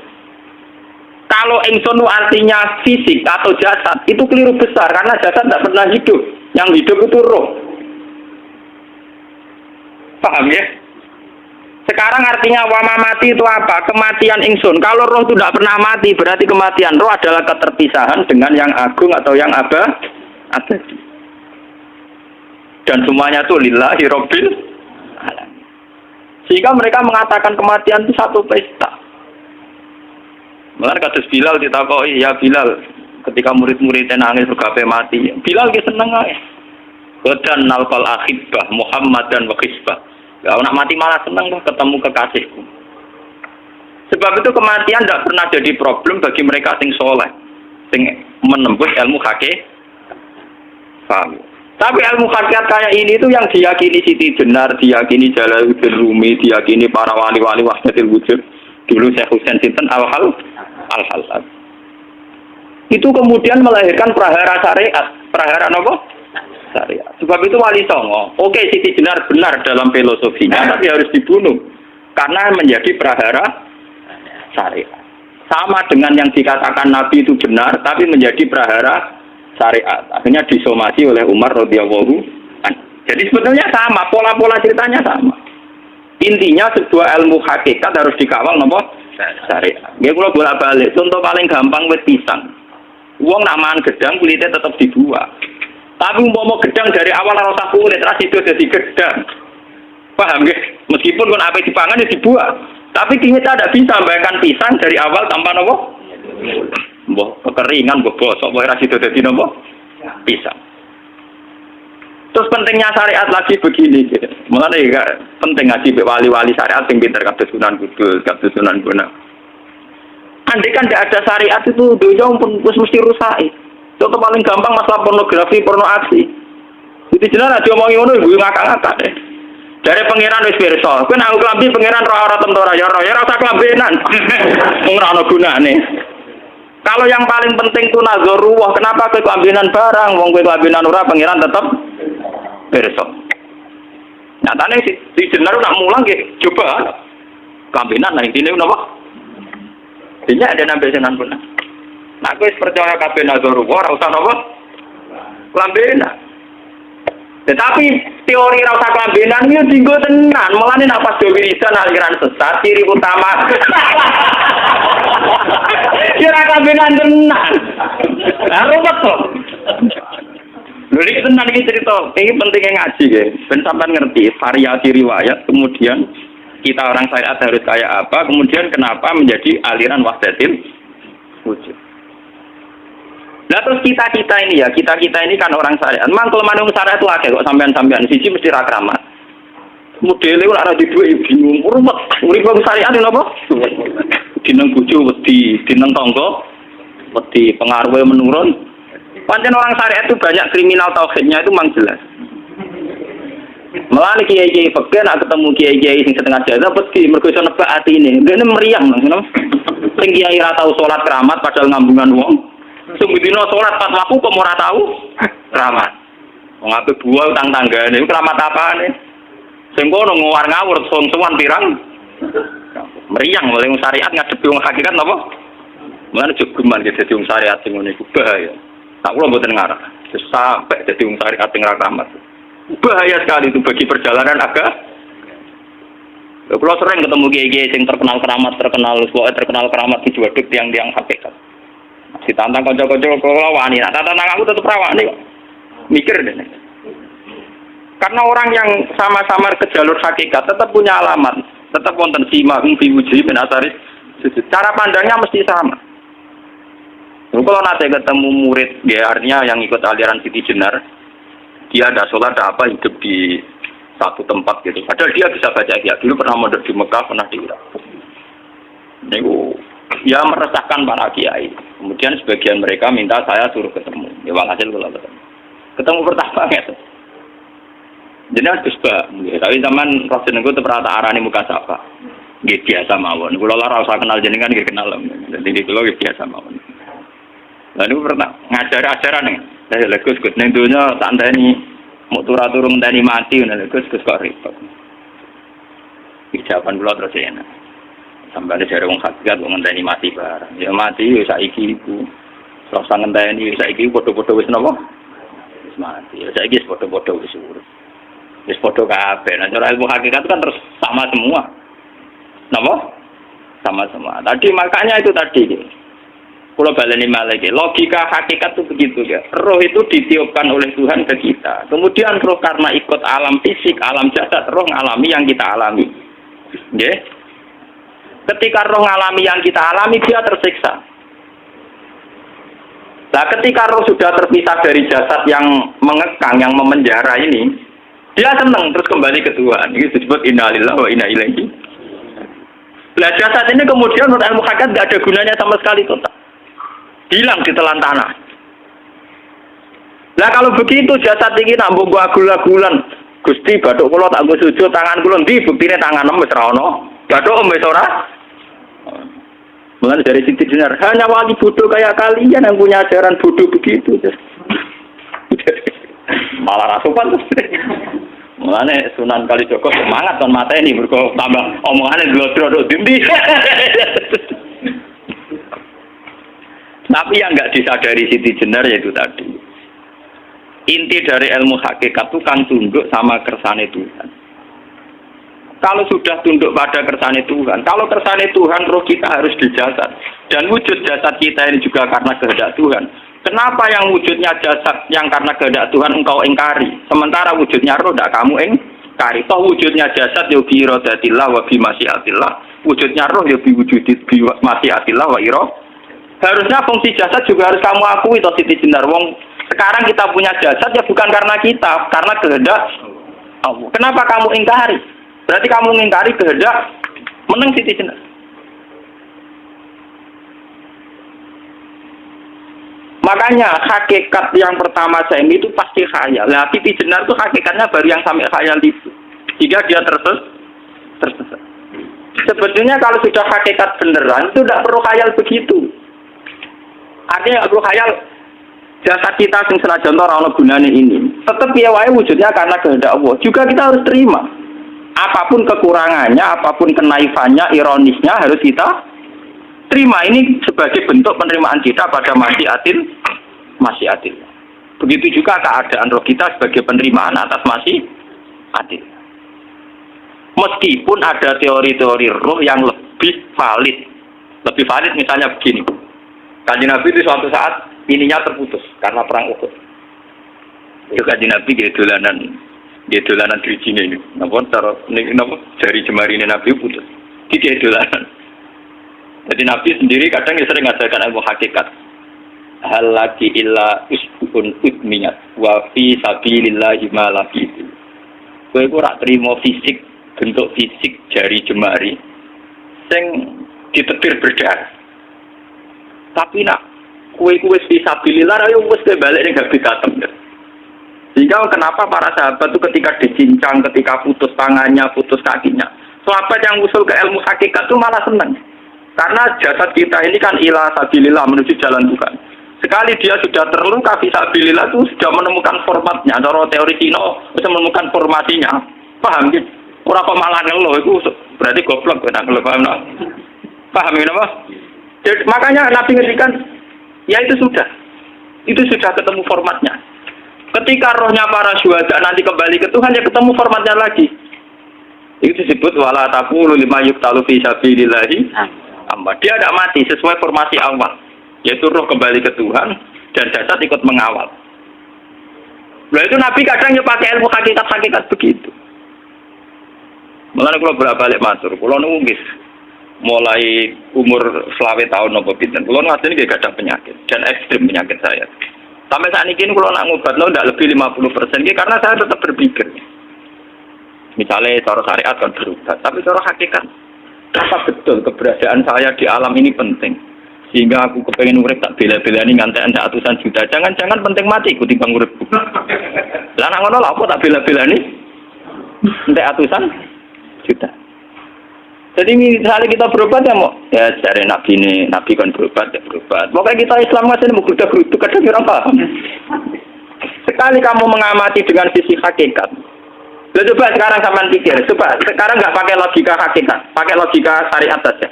Kalau ingsun artinya fisik atau jasad, itu keliru besar karena jasad tidak pernah hidup. Yang hidup itu roh. Paham ya? Sekarang artinya wama mati itu apa? Kematian ingsun. Kalau roh itu tidak pernah mati, berarti kematian roh adalah keterpisahan dengan yang agung atau yang abadi. Dan semuanya itu lillahi rabbil alamin. Sehingga mereka mengatakan kematian itu satu pesta. Malah kados Bilal ditakoi, ya Bilal, ketika murid-muridnya nangis bergape mati, Bilal ki seneng ae. Godan nalfal akhibah Muhammad dan wakisbah. Ya nak mati malah seneng tuh ketemu kekasihku. Sebab itu kematian tidak pernah jadi problem bagi mereka sing soleh, sing menembus ilmu hakikat. Paham? Tapi ilmu hakikat kayak ini itu yang diyakini Siti Jenar, diyakini Jalaluddin Rumi, diyakini para wali-wali wahdatul wujud. Dulu Syekh Husain Sinten Al-Hal. Itu kemudian melahirkan prahara syariat. Prahara apa? Syariat. Sebab itu Wali Songo, oke Siti Jenar benar dalam filosofinya, tapi harus dibunuh. Karena menjadi prahara syariat. Sama dengan yang dikatakan Nabi itu benar, tapi menjadi prahara syariat. Akhirnya disomasi oleh Umar radhiyallahu anhu. Jadi sebetulnya sama, pola-pola ceritanya sama. Intinya sebuah ilmu hakikat harus dikawal nomor syariat. Nggih kula bolak-balik. Contoh paling gampang wit pisang. Wong nak mangan gedang kulitnya tetap dibuang. Tapi umpama gedang dari awal ora usah kulit, ra sido dadi gedang. Paham nggih? Meskipun kon ape dipangan ya dibuang. Tapi kita tidak bisa bayangkan pisang dari awal tanpa nopo. Mbah kekeringan, mbah bosok, mbah ra sido dadi nopo? Pisang. Terus pentingnya syariat lagi begini, gitu. Mulane penting ngaji wali-wali syariat yang pintar kados Sunan Kudus, kados Sunan Bonang. Andai kan tidak ada syariat itu dunia pun mesti rusak. Contoh paling gampang masalah pornografi, porno aksi. Itu jelas aja omongi ngono ibu ngakak-ngakak deh. Dari pangeran wis pirsa, kowe nang klambi pangeran ora tentora ya ora usah klambenan. Wong ora ono gunane. Kalau yang paling penting itu nazarullah, kenapa kowe klambenan barang? Wong kowe klambenan ora pangeran tetep pirsa. Nyatane si Jenar nak mulang nggih coba klambenan nang intine napa? Dinya ada nabi Sunan Bonang. Nak kowe percaya kabeh nazarullah ora usah napa? Klambenan. Tetapi teori ora usah klambenan iki dienggo tenan. Mulane nek pas wiridan aliran sesat ciri utama. Ya ora klambenan tenan. Lah ruwet to. Lha iki tenan iki cerita. Iki pentingnya ngaji nggih. Ben sampean ngerti variasi riwayat, kemudian kita orang syariat harus kayak apa, kemudian kenapa menjadi aliran wahdatul wujud. Nah terus kita ini ya, kita ini kan orang syariat. Memang kalau manung syariat itu akeh kok sampean siji mesti ra kramat. Modele ora ada duwe bingung, rumet. Urip wong syariat napa? Dineng bojo wedi, dineng tangga wedi, pengaruhe menurun. Pancen orang syariat itu banyak kriminal tauhidnya itu memang jelas. Malah kiai-kiai fakir nak ketemu kiai-kiai sing setengah jaga wedi mergo iso nebak atine. Dene meriang ngono. Sing kiai ra tau salat keramat padahal ngambungan wong. Sungguh dino sholat pas waktu kok ora tahu keramat. Wong ape buah utang tanggane keramat apane? Sing kono ngawur ngawur sowan pirang. Meriang oleh syariat ngadepi wong hakikat napa? Mulane jogeman ge dadi wong syariat sing ngene iku bahaya. Tak kula mboten ngarah. Sampai dadi wong syariat sing ra keramat. Bahaya sekali itu bagi perjalanan agama. Kula sering ketemu kiai-kiai sing terkenal keramat di Juwaduk tiang-tiang hakikat. Ditantang kanca-kanca kula wani, nak tantang aku tetep rawani kok. Mikir deh. Karena orang yang sama-sama ke jalur hakikat tetap punya alamat, tetap wonten sima bi wujuhi min asaris sujud. Cara pandangnya mesti sama. Kalau nanti ketemu murid, ya artinya yang ikut aliran Siti Jenar, dia ada sholat, ada apa, hidup di satu tempat gitu. Padahal dia bisa baca ihya. Dulu pernah mondok di Mekah, pernah di Irak. Nego, ya meresahkan para kiai. Kemudian sebagian mereka minta saya suruh ketemu. Ya walhasil kalau ketemu. Ketemu pertama gitu. Jadi harus tapi zaman roh jenengku itu perata arani muka sapa. Nggih biasa mawon. Kula ora usah kenal jenengan nggih kenal. Jadi kula nggih biasa mawon. Lalu pernah ngajar ajaran nih. Saya Gus ning donya tak ndani mau turu ndani mati ngono Gus kok repot. Ucapan kula terus enak. Sambane jare wong hakikat wong ngenteni mati barang. Ya mati ya saiki iku. Terus ngenteni saiki padha-padha wis napa? Wis mati. Ya saiki wis padha-padha wis urip. Wis padha kabeh. Nah, cara ilmu hakikat kan terus sama semua. Napa? Sama semua. Tadi makanya itu tadi. Kalau baleni malaikat, logika hakikat itu begitu ya. Roh itu ditiupkan oleh Tuhan ke kita. Kemudian roh karena ikut alam fisik, alam jasad, roh ngalami yang kita alami. Nggih. Ketika roh ngalami yang kita alami, dia tersiksa. Nah, ketika roh sudah terpisah dari jasad yang mengekang, yang memenjara ini, dia senang terus kembali ke Tuhan. Ini disebut inna lillahi wa inna ilaihi. Nah, jasad ini kemudian menurut ilmu hakikat tidak ada gunanya sama sekali total. Hilang di telan tanah. Nah, kalau begitu jasad ini nak mbok agul-agulan. Gusti bathuk kula tak nggo sujud tangan kula ndi buktine tangan wis ora ono. Bathuk wis ora. Mulai dari Siti Jenar, hanya wali bodoh kayak kalian yang punya ajaran bodoh begitu. Malah rasupan terus. Mulane Sunan Kalijaga semangat kon mateni mergo tambah omongane glodro dindi. Tapi yang enggak disadari Siti Jenar yaitu tadi. Inti dari ilmu hakikat itu kan tunduk sama kersane Tuhan. Kalau sudah tunduk pada kersane Tuhan, kalau kersane Tuhan roh kita harus di jasad. Dan wujud jasad kita ini juga karena kehendak Tuhan. Kenapa yang wujudnya jasad yang karena kehendak Tuhan engkau ingkari? Sementara wujudnya roh tidak kamu ingkari. Toh wujudnya jasad ya bi iradatillah wa bi masyiatillah. Wujudnya roh ya bi wujudit bi masyiatillah wa iro. Harusnya fungsi jasad juga harus kamu akui toh Siti Jenar. Wong sekarang kita punya jasad ya bukan karena kita, karena kehendak Allah. Kenapa kamu ingkari? Berarti kamu ingkari kehendak meneng Siti Jenar. Makanya hakikat yang pertama Saimi itu pasti khayal. Nah, Siti Jenar itu hakikatnya baru yang sampai khayal itu. Jika dia tersesat. Sebetulnya kalau sudah hakikat beneran itu tidak perlu khayal begitu. Artinya tidak perlu khayal jasad kita sing senajan ora ana gunane ini. Tetap piye wae wujudnya karena kehendak Allah. Juga kita harus terima. Apapun kekurangannya, apapun kenaifannya, ironisnya harus kita terima. Ini sebagai bentuk penerimaan kita pada masyiatil. Begitu juga keadaan roh kita sebagai penerimaan atas masyiatil. Meskipun ada teori-teori roh yang lebih valid. Lebih valid misalnya begini. Kanjeng Nabi itu suatu saat ininya terputus karena perang Uhud. Itu Kanjeng Nabi dolanan drijine ini. Napa cara napa jari jemari Nabi putus. Iki dolanan. Jadi Nabi sendiri kadang sering ngajarkan ilmu hakikat. Hal laki illa usbun udmiyat wa fi sabilillahi ma laqitu. Kowe ora trimo fisik, bentuk fisik jari jemari sing ditebir berdarah. Tapi nak kowe wis fi sabilillah ayo wis balik ning habitatem. Sehingga kenapa para sahabat itu ketika dicincang, ketika putus tangannya, putus kakinya, sahabat yang usul ke ilmu hakikat itu malah senang. Karena jasad kita ini kan ila sabilillah menuju jalan Tuhan. Sekali dia sudah terluka fisabilillah itu sudah menemukan formatnya. Cara teori Cina bisa menemukan formasinya. Paham gitu? Ora kok malah ngeluh itu berarti goblok nek ngeluh paham no? Paham ya apa? Jadi, makanya Nabi ngendikan ya itu sudah ketemu formatnya. Ketika rohnya para syuhada nanti kembali ke Tuhan ya ketemu formatnya lagi. Itu disebut wala taqulu lima yuqtalu fi sabilillahi amma. Dia tidak mati sesuai formasi awal, yaitu roh kembali ke Tuhan dan jasad ikut mengawal. Nah itu Nabi kadang ya pakai ilmu hakikat begitu. Mulane kula bolak-balik matur, kula nunggu mulai umur 20 tahun nopo pinten. Kula ngateni nggih gadah penyakit dan ekstrem penyakit saya. Sampai saat ini kula nak ngobatno ndak lebih 50% nggih karena saya tetap berpikir. Misalnya cara syariat kan berobat, tapi cara hakikat apa betul keberadaan saya di alam ini penting? Sehingga aku kepengen urip tak bela-belani ngantek-antek atusan juta. Jangan-jangan penting mati ku timbang urip. Lah nek ngono lha apa tak bela-belani? Entek atusan juta. Jadi misalnya kita berobat ya mau ya cari nabi kan berobat ya berobat. Pokoknya kita Islam masih mau geruduk kadang orang paham. Sekali kamu mengamati dengan sisi hakikat. Coba sekarang sampean pikir, coba sekarang nggak pakai logika hakikat, pakai logika syariat saja.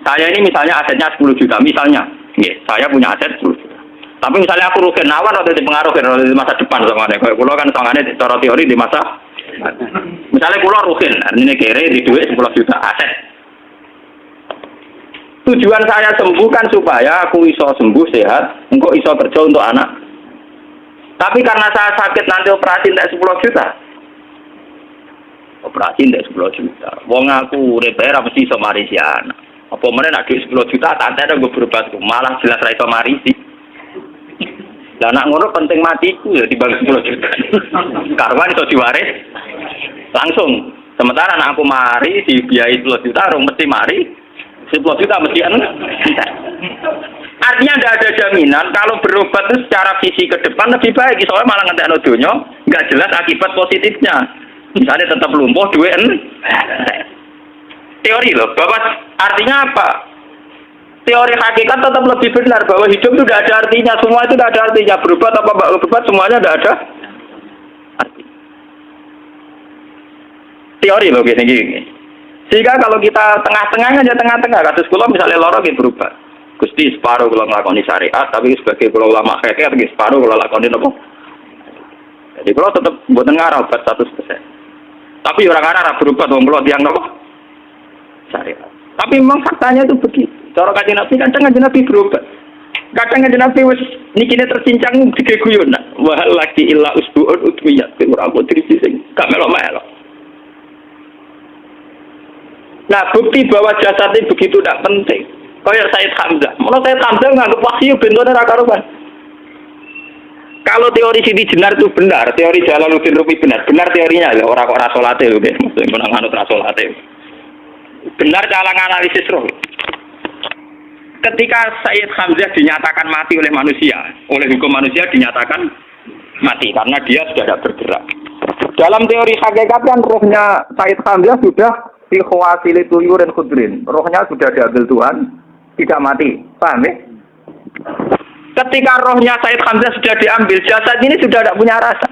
Saya ini misalnya asetnya 10 juta, misalnya, saya punya aset 10 juta. Tapi misalnya aku rugi nawar atau dipengaruhi di masa depan sama ada. Kalau pulau kan tangannya cara teori di masa. Misalnya pulau rugi, ini kere di duit 10 juta aset. Tujuan saya sembuh kan supaya aku iso sembuh sehat, engkau iso kerja untuk anak. Tapi karena saya sakit nanti operasi tidak 10 juta. Operasi tidak 10 juta. Wong aku repair mesti iso marisi anak. Apa mana nak 10 juta tak ada gue berobat malah jelas ra iso marisi. Lah nak ngono penting matiku ya dibagi 10 juta. Karwan iso diwaris langsung. Sementara anak aku mari dibiayai 10 juta rong mesti mari 10 juta mesti Artinya tidak ada jaminan kalau berobat itu secara visi ke depan lebih baik. Soalnya malah ngentekno donya nggak jelas akibat positifnya. Misalnya tetap lumpuh duit teori loh, bahwa artinya apa? Teori hakikat tetap lebih benar bahwa hidup itu tidak ada artinya, semua itu tidak ada artinya. Berobat apa berobat semuanya tidak ada arti. Teori loh gini. Sehingga kalau kita tengah-tengah aja tengah-tengah, kasus kula misalnya loro gitu berobat. Gusti separuh kula nglakoni syariat, tapi sebagai kula ulama fikih tapi separuh kula lakoni apa? Jadi kula tetap mboten ngarah obat 100%. Tapi orang arah berobat wong kula tiyang napa? Syariat. Tapi memang faktanya itu begitu. Cara kanjeng Nabi kadang kanjeng Nabi berobat. Kadang kanjeng Nabi wis nikine tercincang digeguyon. Wah lagi illa usbuun utmiyat ora kok dirisi sing gak melok-melok. Nah, bukti bahwa jasad ini begitu tidak penting. Kayak Sayyid Hamzah. Menurut Sayyid Hamzah nganggep wahyu bentuknya ra karuan. Kalau teori Siti Jenar itu benar, teori Jalaluddin Rumi benar teorinya ya orang kok ra salate lho nggih. Maksudnya nganut ra salate. Benar cara analisis roh. Ketika Sayyid Hamzah dinyatakan mati oleh manusia, oleh hukum manusia dinyatakan mati karena dia sudah tidak bergerak. Dalam teori hakikat kan rohnya Sayyid Hamzah sudah fi khawasili tuyur dan khudrin. Rohnya sudah diambil Tuhan, tidak mati. Paham ya? Ketika rohnya Sayyid Hamzah sudah diambil, jasad ini sudah tidak punya rasa.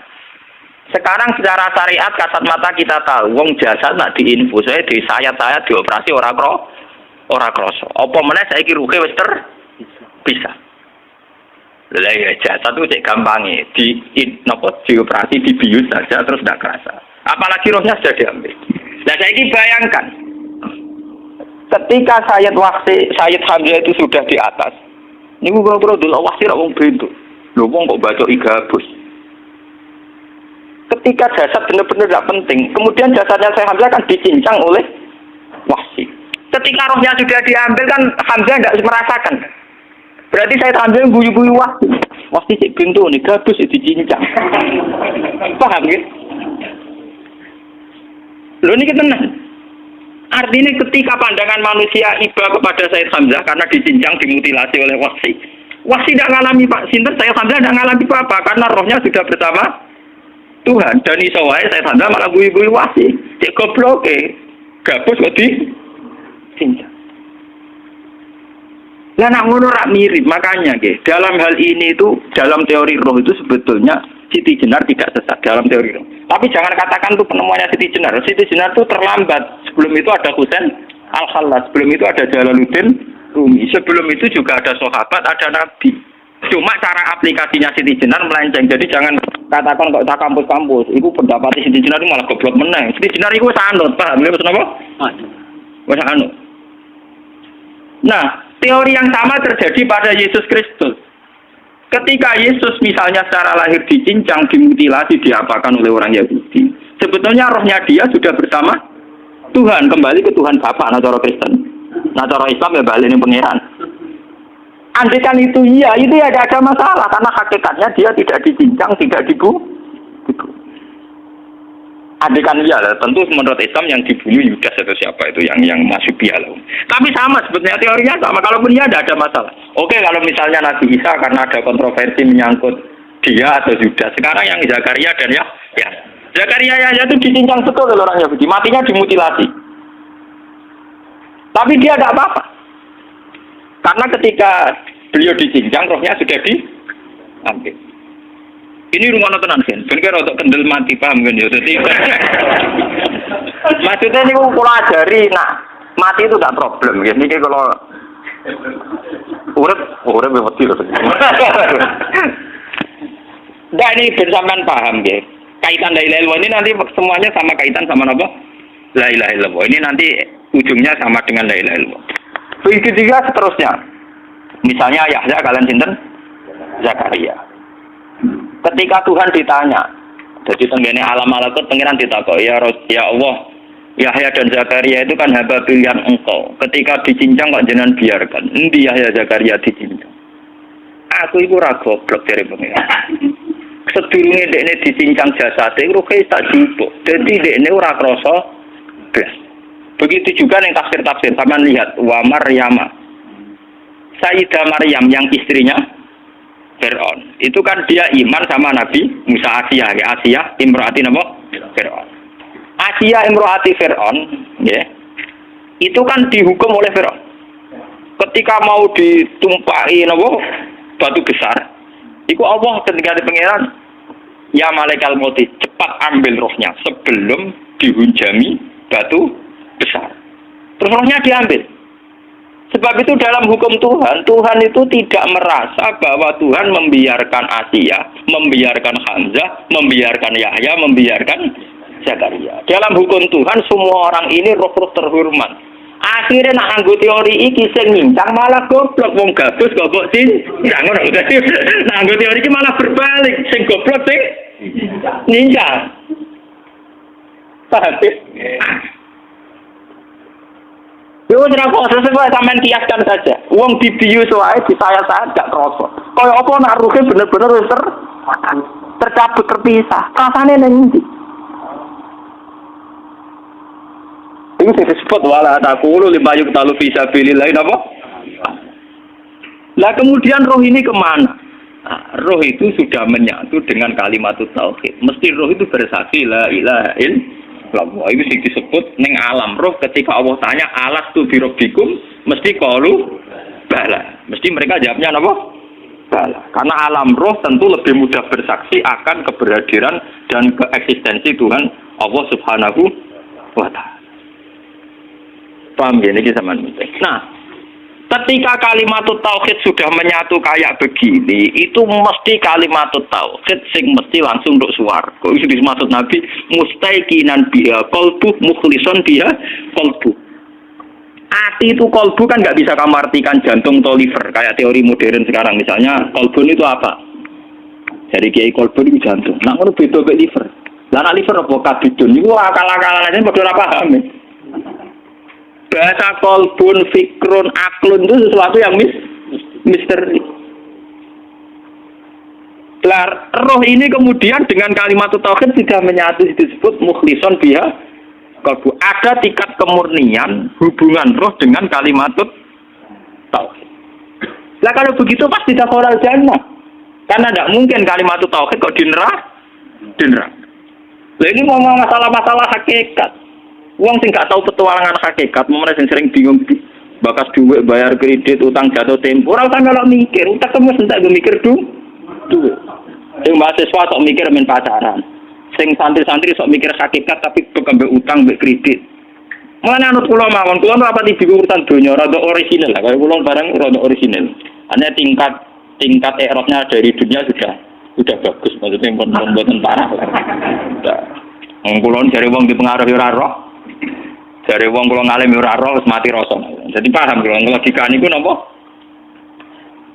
Sekarang secara syariat kasat mata kita tahu, wong jasad nak diinfus, saya di sayat-sayat dioperasi ora kroso. Apa meneh saiki ruhe wis bisa. Lah ya jasad itu cek gampange dioperasi dibius saja terus tidak kerasa. Apalagi rohnya sudah diambil. Nah saiki bayangkan ketika Sayyid Hamzah itu sudah di atas. Niku kula delok wahsi ra wong bentuk. Lho wong kok baca igabus. Ketika jasad benar-benar tidak penting, kemudian jasadnya Sayyid Hamzah kan dicincang oleh wahsi. Ketika rohnya sudah diambil kan Hamzah tidak merasakan. Berarti Sayyid Hamzah guyu-guyu wahsi. Wahsi sik bentuk nih gabus dicincang. Paham ya? Lho niki tenan. Artinya ketika pandangan manusia iba kepada Sayyid Hamzah karena dicincang dimutilasi oleh wahsi. Wahsi tidak ngalami Pak Sinten, Sayyid Hamzah tidak ngalami apa-apa karena rohnya sudah bersama Tuhan. Dan iso wae Sayyid Hamzah malah guyu-guyu wahsi. Cek goblok gabus kok dicincang. Lah nak ngono rak mirip, makanya dalam hal ini itu dalam teori roh itu sebetulnya Siti Jenar tidak sesat dalam teori roh. Tapi jangan katakan itu penemuannya Siti Jenar. Siti Jenar itu terlambat. Sebelum itu ada Husain Al-Khallas, sebelum itu ada Jalaluddin Rumi, sebelum itu juga ada sahabat, ada nabi. Cuma cara aplikasinya Siti Jenar melenceng. Jadi jangan katakan kok tak kampus-kampus. Itu pendapat Siti Jenar itu malah goblok meneng. Siti Jenar itu sanut, paham ya maksud apa? Wes anut. Nah, teori yang sama terjadi pada Yesus Kristus. Ketika Yesus misalnya secara lahir dicincang, dimutilasi, diapakan oleh orang Yahudi. Sebetulnya rohnya dia sudah bersama Tuhan, kembali ke Tuhan Bapa, nah cara Kristen. Nah cara Islam ya balik ini pangeran. Andaikan itu iya, itu ya ada masalah karena hakikatnya dia tidak dicincang, tidak dibu. Adekan ya, tentu menurut Islam yang dibunuh Yudas atau siapa itu yang masuk loh. Tapi sama sebetulnya teorinya sama. Kalaupun ya ada masalah. Oke, kalau misalnya Nabi Isa karena ada kontroversi menyangkut dia atau Yudas. Sekarang yang Zakaria dan ya Zakaria ya itu dicincang betul oleh orang Yahudi. Matinya dimutilasi. Tapi dia tidak apa-apa. Karena ketika beliau dicincang, rohnya sudah diambil. Ini rumah tenan kan, bener untuk kendel mati paham kan ya. Jadi maksudnya ini kalau ajari, nah mati itu tidak problem. Jadi kalau urip betul. Nah ini bersamaan paham ya. Kaitan la ilaha illallah ini nanti semuanya sama kaitan sama apa? La ilaha illallah. Ini nanti ujungnya sama dengan la ilaha illallah. Begitu juga seterusnya. Misalnya Yahya kalian sinten? Zakaria. Ketika Tuhan ditanya, jadi tenggene alam malakut pengiran ditakok, ya Allah, Yahya dan Zakaria itu kan hamba pilihan engkau. Ketika dicincang kok jenengan biarkan. Endi Yahya Zakaria dicincang? Aku iku ora goblok dari pengiran. Sedurunge dekne dicincang jasate iku kaya tak jupuk. Dadi dekne ora krasa blas. Begitu juga yang tafsir-tafsir, sama lihat wa Maryama. Sayyidah Maryam yang istrinya Fir'aun. Itu kan dia iman sama Nabi Musa Asiyah, ya Asiyah imro'ati napa? Fir'aun. Asiyah imro'ati Fir'aun, ya. Itu kan dihukum oleh Fir'aun. Ketika mau ditumpahi napa? Batu besar. Iku Allah ketika di pangeran, ya malaikat maut cepat ambil rohnya sebelum dihunjami batu besar. Terus rohnya diambil. Sebab itu dalam hukum Tuhan itu tidak merasa bahwa Tuhan membiarkan Asia, membiarkan Hamzah, membiarkan Yahya, membiarkan Zakaria. Dalam hukum Tuhan semua orang ini roh-roh terhormat. Akhirnya nak nganggo teori iki sing nyincang malah goblok wong gabus goblok sing nyincang ngono. Nak nganggo teori iki malah berbalik, sing goblok sing nyincang. Paham? Yo ora kok sesuai sampean kiaskan saja. Wong dibius wae disayat-sayat gak krasa. Kaya apa nak ruhe bener-bener wis tercabut terpisah. Rasane ning ndi? Iku disebut wala taqulu lima yuqtalu fi sabilillah napa? Lah kemudian roh ini kemana? Nah, roh itu sudah menyatu dengan kalimat tauhid. Mesti roh itu bersaksi la ilaha illallah. Itu sih disebut neng alam roh ketika Allah tanya alas tu birobbikum mesti qalu bala. Mesti mereka jawabnya apa? Bala. Karena alam roh tentu lebih mudah bersaksi akan keberhadiran dan keeksistensi Tuhan Allah Subhanahu wa taala. Paham ya ini sama nih. Nah, ketika kalimat tauhid sudah menyatu kayak begini, itu mesti kalimat tauhid sing mesti langsung untuk swarga. Itu dimaksud Nabi mustaiqinan biha qalbu mukhlishon biha qalbu. Ati itu qalbu kan nggak bisa kamu artikan jantung atau liver kayak teori modern sekarang. Misalnya qalbun itu apa? Jadi kiai qalbun itu jantung. Nah, ngono beda mek liver. Lah nek liver apa kabidun niku akal-akalan aja padha ora paham. Bahasa kolbun, fikrun, aklun itu sesuatu yang misteri. Roh ini kemudian dengan kalimat tauhid sudah menyatu disebut mukhlishon biha qalbu. Ada tingkat kemurnian hubungan roh dengan kalimat tauhid. Lah kalau begitu pasti dakhalal jannah. Karena tidak mungkin kalimat tauhid kok di neraka. Lah ini ngomong masalah-masalah hakikat. Wong sing gak tahu petualangan hakikat, momennya sing sering bingung bakas duit, bayar kredit, utang jatuh tempo. Ora usah melok mikir, utak kamu sentak gue mikir duit. Sing mahasiswa sok mikir men pacaran. Sing santri-santri sok mikir hakikat tapi bekembe utang, mbek kredit. Mulane anut kula mawon, kula ora pati bingung urusan donya, rada orisinal lah. Kalau kula barang rada orisinal. Hanya tingkat erotnya dari dunia sudah bagus, maksudnya mboten parah lah. Wong kula jare wong dipengaruhi ora roh. Dari wong kula ngalim ora roh wis mati rasa. Jadi paham kula logika niku napa?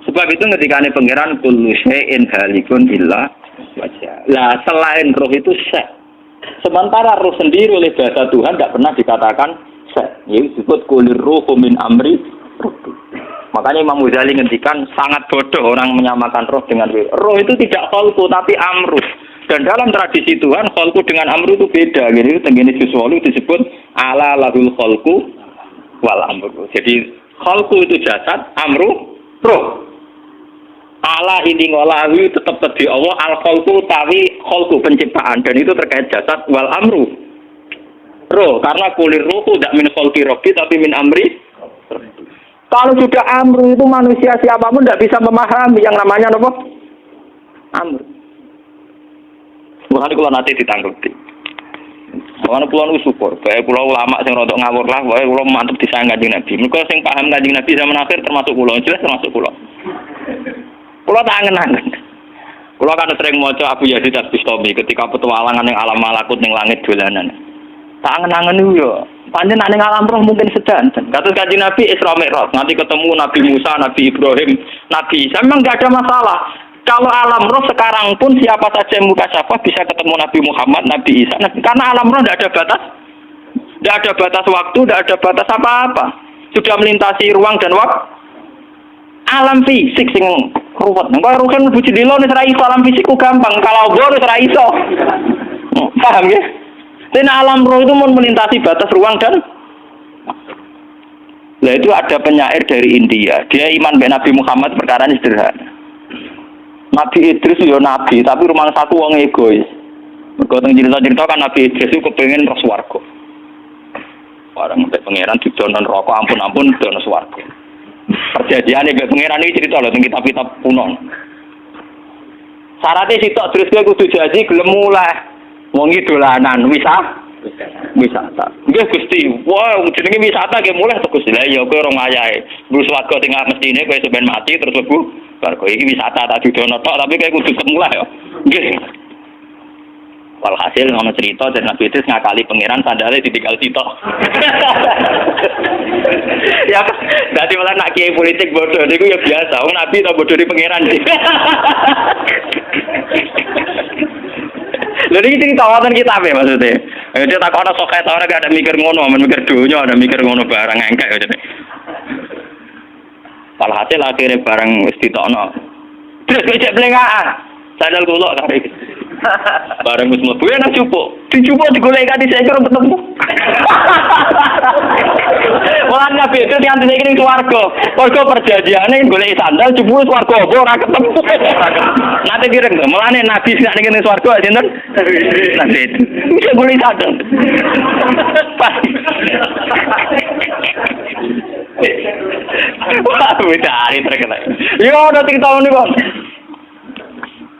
Sebab itu ketikane pangeran kullu syai'in halikun illa wajha. Lah selain roh itu syai'. Sementara roh sendiri oleh bahasa Tuhan tidak pernah dikatakan syai'. Yaitu disebut kulir ruhu min amri rabbi. Makanya Imam Ghazali ngendikan sangat bodoh orang menyamakan roh dengan roh itu tidak khalqu tapi amrus. Dan dalam tradisi Tuhan, khalqu dengan amru itu beda. Jadi tenggene juz 8 disebut ala lahul khalqu wal amru. Jadi khalqu itu jasad, amru roh. Ala ini ngolawi tetap tadi Allah al khalqu tawi khalqu penciptaan, dan itu terkait jasad wal amru roh, karena kulir roh tidak min khalqi rabbi tapi min amri. Kalau sudah amru itu manusia siapapun tidak bisa memahami yang namanya apa? Amru. Bukan kalau nanti ditanggapi. Mana pulau syukur, baik pulau ulama yang rodok ngawur lah, baik pulau mantep disayang Kanjeng Nabi. Mereka yang paham Kanjeng Nabi zaman akhir termasuk pulau, jelas termasuk pulau. Pulau tak angen-angen. Pulau kan sering maca Abu Yazid Al-Bistami ketika petualangan yang alam malakut yang langit dolanan. Tak angen-angen itu yo. Panjen ning alam roh mungkin sedanten. Kados Kanjeng Nabi Isra Mi'raj, nanti ketemu Nabi Musa, Nabi Ibrahim, Nabi Isa, memang enggak ada masalah. Kalau alam roh sekarang pun siapa saja yang mukasyafah bisa ketemu Nabi Muhammad, Nabi Isa, karena alam roh tidak ada batas. Tidak ada batas waktu, tidak ada batas apa-apa. Sudah melintasi ruang dan waktu. Alam fisik sing ruwet. Engko ruhen mlebu jendela nek ora iso alam fisikku gampang, kalau wis ora iso. Paham ya? Dan alam roh itu melintasi batas ruang dan nah itu ada penyair dari India. Dia iman dengan Nabi Muhammad perkara ini sederhana. Nabi Idris ya nabi, tapi rumah satu wong egois. Mergo teng cerita-cerita kan Nabi Idris itu kepengin ro swarga. Barang mbek pangeran didono neraka ampun-ampun dono swarga. Perjanjiane mbek pangeran iki cerita lho teng kitab-kitab kuno. Syaratnya sitok terus kowe kudu janji gelem mulai. Wong iki dolanan wisata. Nggih Gusti. Wah, jenenge wisata ge mulai to Gusti. Lah ya kowe ora ngayahe. Mlebu swarga tengah mestine kowe sampean mati terus lebu. Barko iki wisata tak dudono tok tapi kowe kudu semula ya. Nggih. Walhasil ono cerita dari Nabi Idris ngakali pangeran sandale ditinggal sitok. Ya, dadi malah nak kiai politik bodoh niku ya biasa. Wong Nabi to bodoh di pangeran. Lha iki cerita wonten kitab ya maksudnya. Dia takon ana soket ora gak ada mikir ngono, mikir dunya ada mikir ngono barang engkek ya jane. Walhasil akhirnya barang wis ditokno. Terus becek blengaan. Sandal kula kare. Barang wis mlebu nang cupuk. Dicupuk digoleki kanthi saiki ora ketemu. Wong Nabi itu nganti saiki ning swarga. Mergo perjanjiane goleki sandal cupuk swarga apa ora ketemu. Nanti direng to. Mulane Nabi sing ning swarga sinten? Nabi. Wis goleki sandal. Pas. Wah, beda hari terkenal. Yo, udah cerita ini kok.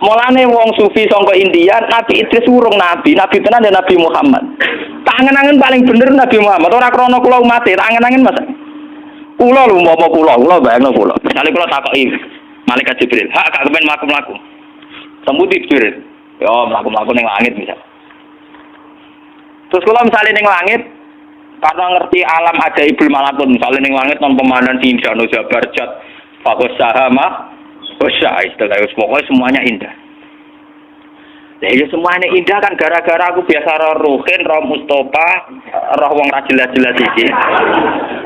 Mulane wong sufi sangka India, Nabi Idris urung nabi tenan dan Nabi Muhammad. Tak angen-angen paling bener Nabi Muhammad. Ora krana kula umat, tak angen-angen Mas. Kula lho umpama kula bayangno kula. Misale kula takoki malaikat Jibril, "Hak gak kepen mlaku-mlaku." Sembuti Jibril. Yo, mlaku-mlaku ning langit misal. Terus kula misale ning langit karena ngerti alam ajaibul malakut, misalnya ning langit non pemandan Sinjano Jabar Jat Fakos Sahama Osha istilah pokoknya semuanya indah. Ya semuanya indah kan gara-gara aku biasa roh Ruhin, roh Mustafa, roh wong ra jelas-jelas iki.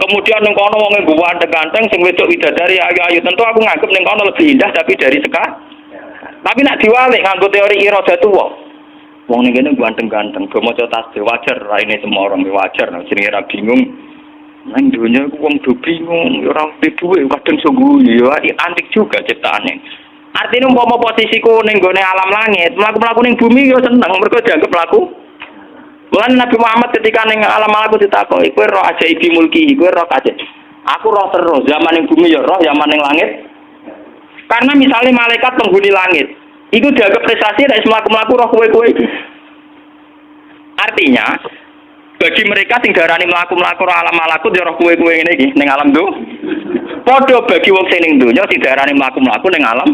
Kemudian ning kono wong ganteng-ganteng sing wedok widadari ayu-ayu, tentu aku nganggep ning kono lebih indah tapi dari Tapi nak diwalik nganggo teori iradatu wong. Wong ning kene ganteng-ganteng, do maca tasbih wajar, raine semua orang wajar, jenenge ra bingung. Nang dunya ku wong do bingung, ora duwe kadang sungguh ya antik juga ciptaane. Artinya umpama posisiku ning gone alam langit, mlaku-mlaku ning bumi yo seneng, mergo dianggap mlaku. Lan Nabi Muhammad ketika ning alam malaku ditakoki, kowe roh ajaibi mulki, kowe roh ajaib. Aku roh terus, zaman ning bumi yo roh, zaman ning langit. Karena misalnya malaikat penghuni langit, itu dianggap prestasi nek mlaku-mlaku roh kowe-kowe. Artinya bagi mereka sing darani mlaku-mlaku alam malakut ya roh kowe-kowe ngene iki ning alam do. Padha bagi wong sing ning donya sing darani mlaku-mlaku ning alam.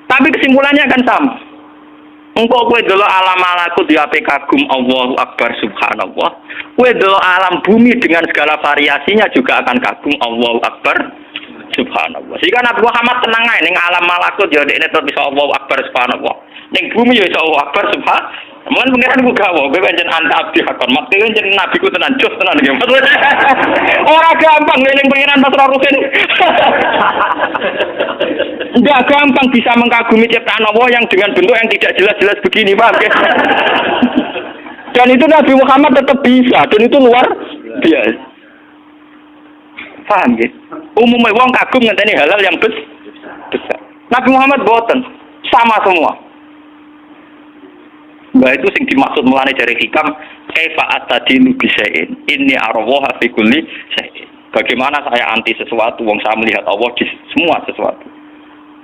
Tapi kesimpulannya kan sama. Engko kowe delok alam malakut ya ape kagum Allahu Akbar subhanallah. Kowe delok alam bumi dengan segala variasinya juga akan kagum Allahu Akbar subhanallah. Sehingga Nabi Muhammad tenang ae ning alam malakut ya dekne terus bisa Allahu Akbar subhanallah. Ning bumi ya iso Allahu Akbar subhanallah. Mun pengiran ku gawe, kowe pancen anta abdi hakon. Maksudnya jeneng nabi ku tenan jos tenan iki. Ora gampang ning pengiran pas ora rutin. Enggak gampang bisa mengagumi ciptaan Allah yang dengan bentuk yang tidak jelas-jelas begini, paham ya? Dan itu Nabi Muhammad tetap bisa, dan itu luar biasa. Paham ya? Umumnya wong kagum ngenteni halal yang besar. Nabi Muhammad boten, sama semua. Nah itu sing dimaksud mulane dari hikam kaifa atadilu bisain inni arwaha fi kulli syai'. Bagaimana saya anti sesuatu wong saya melihat Allah di semua sesuatu.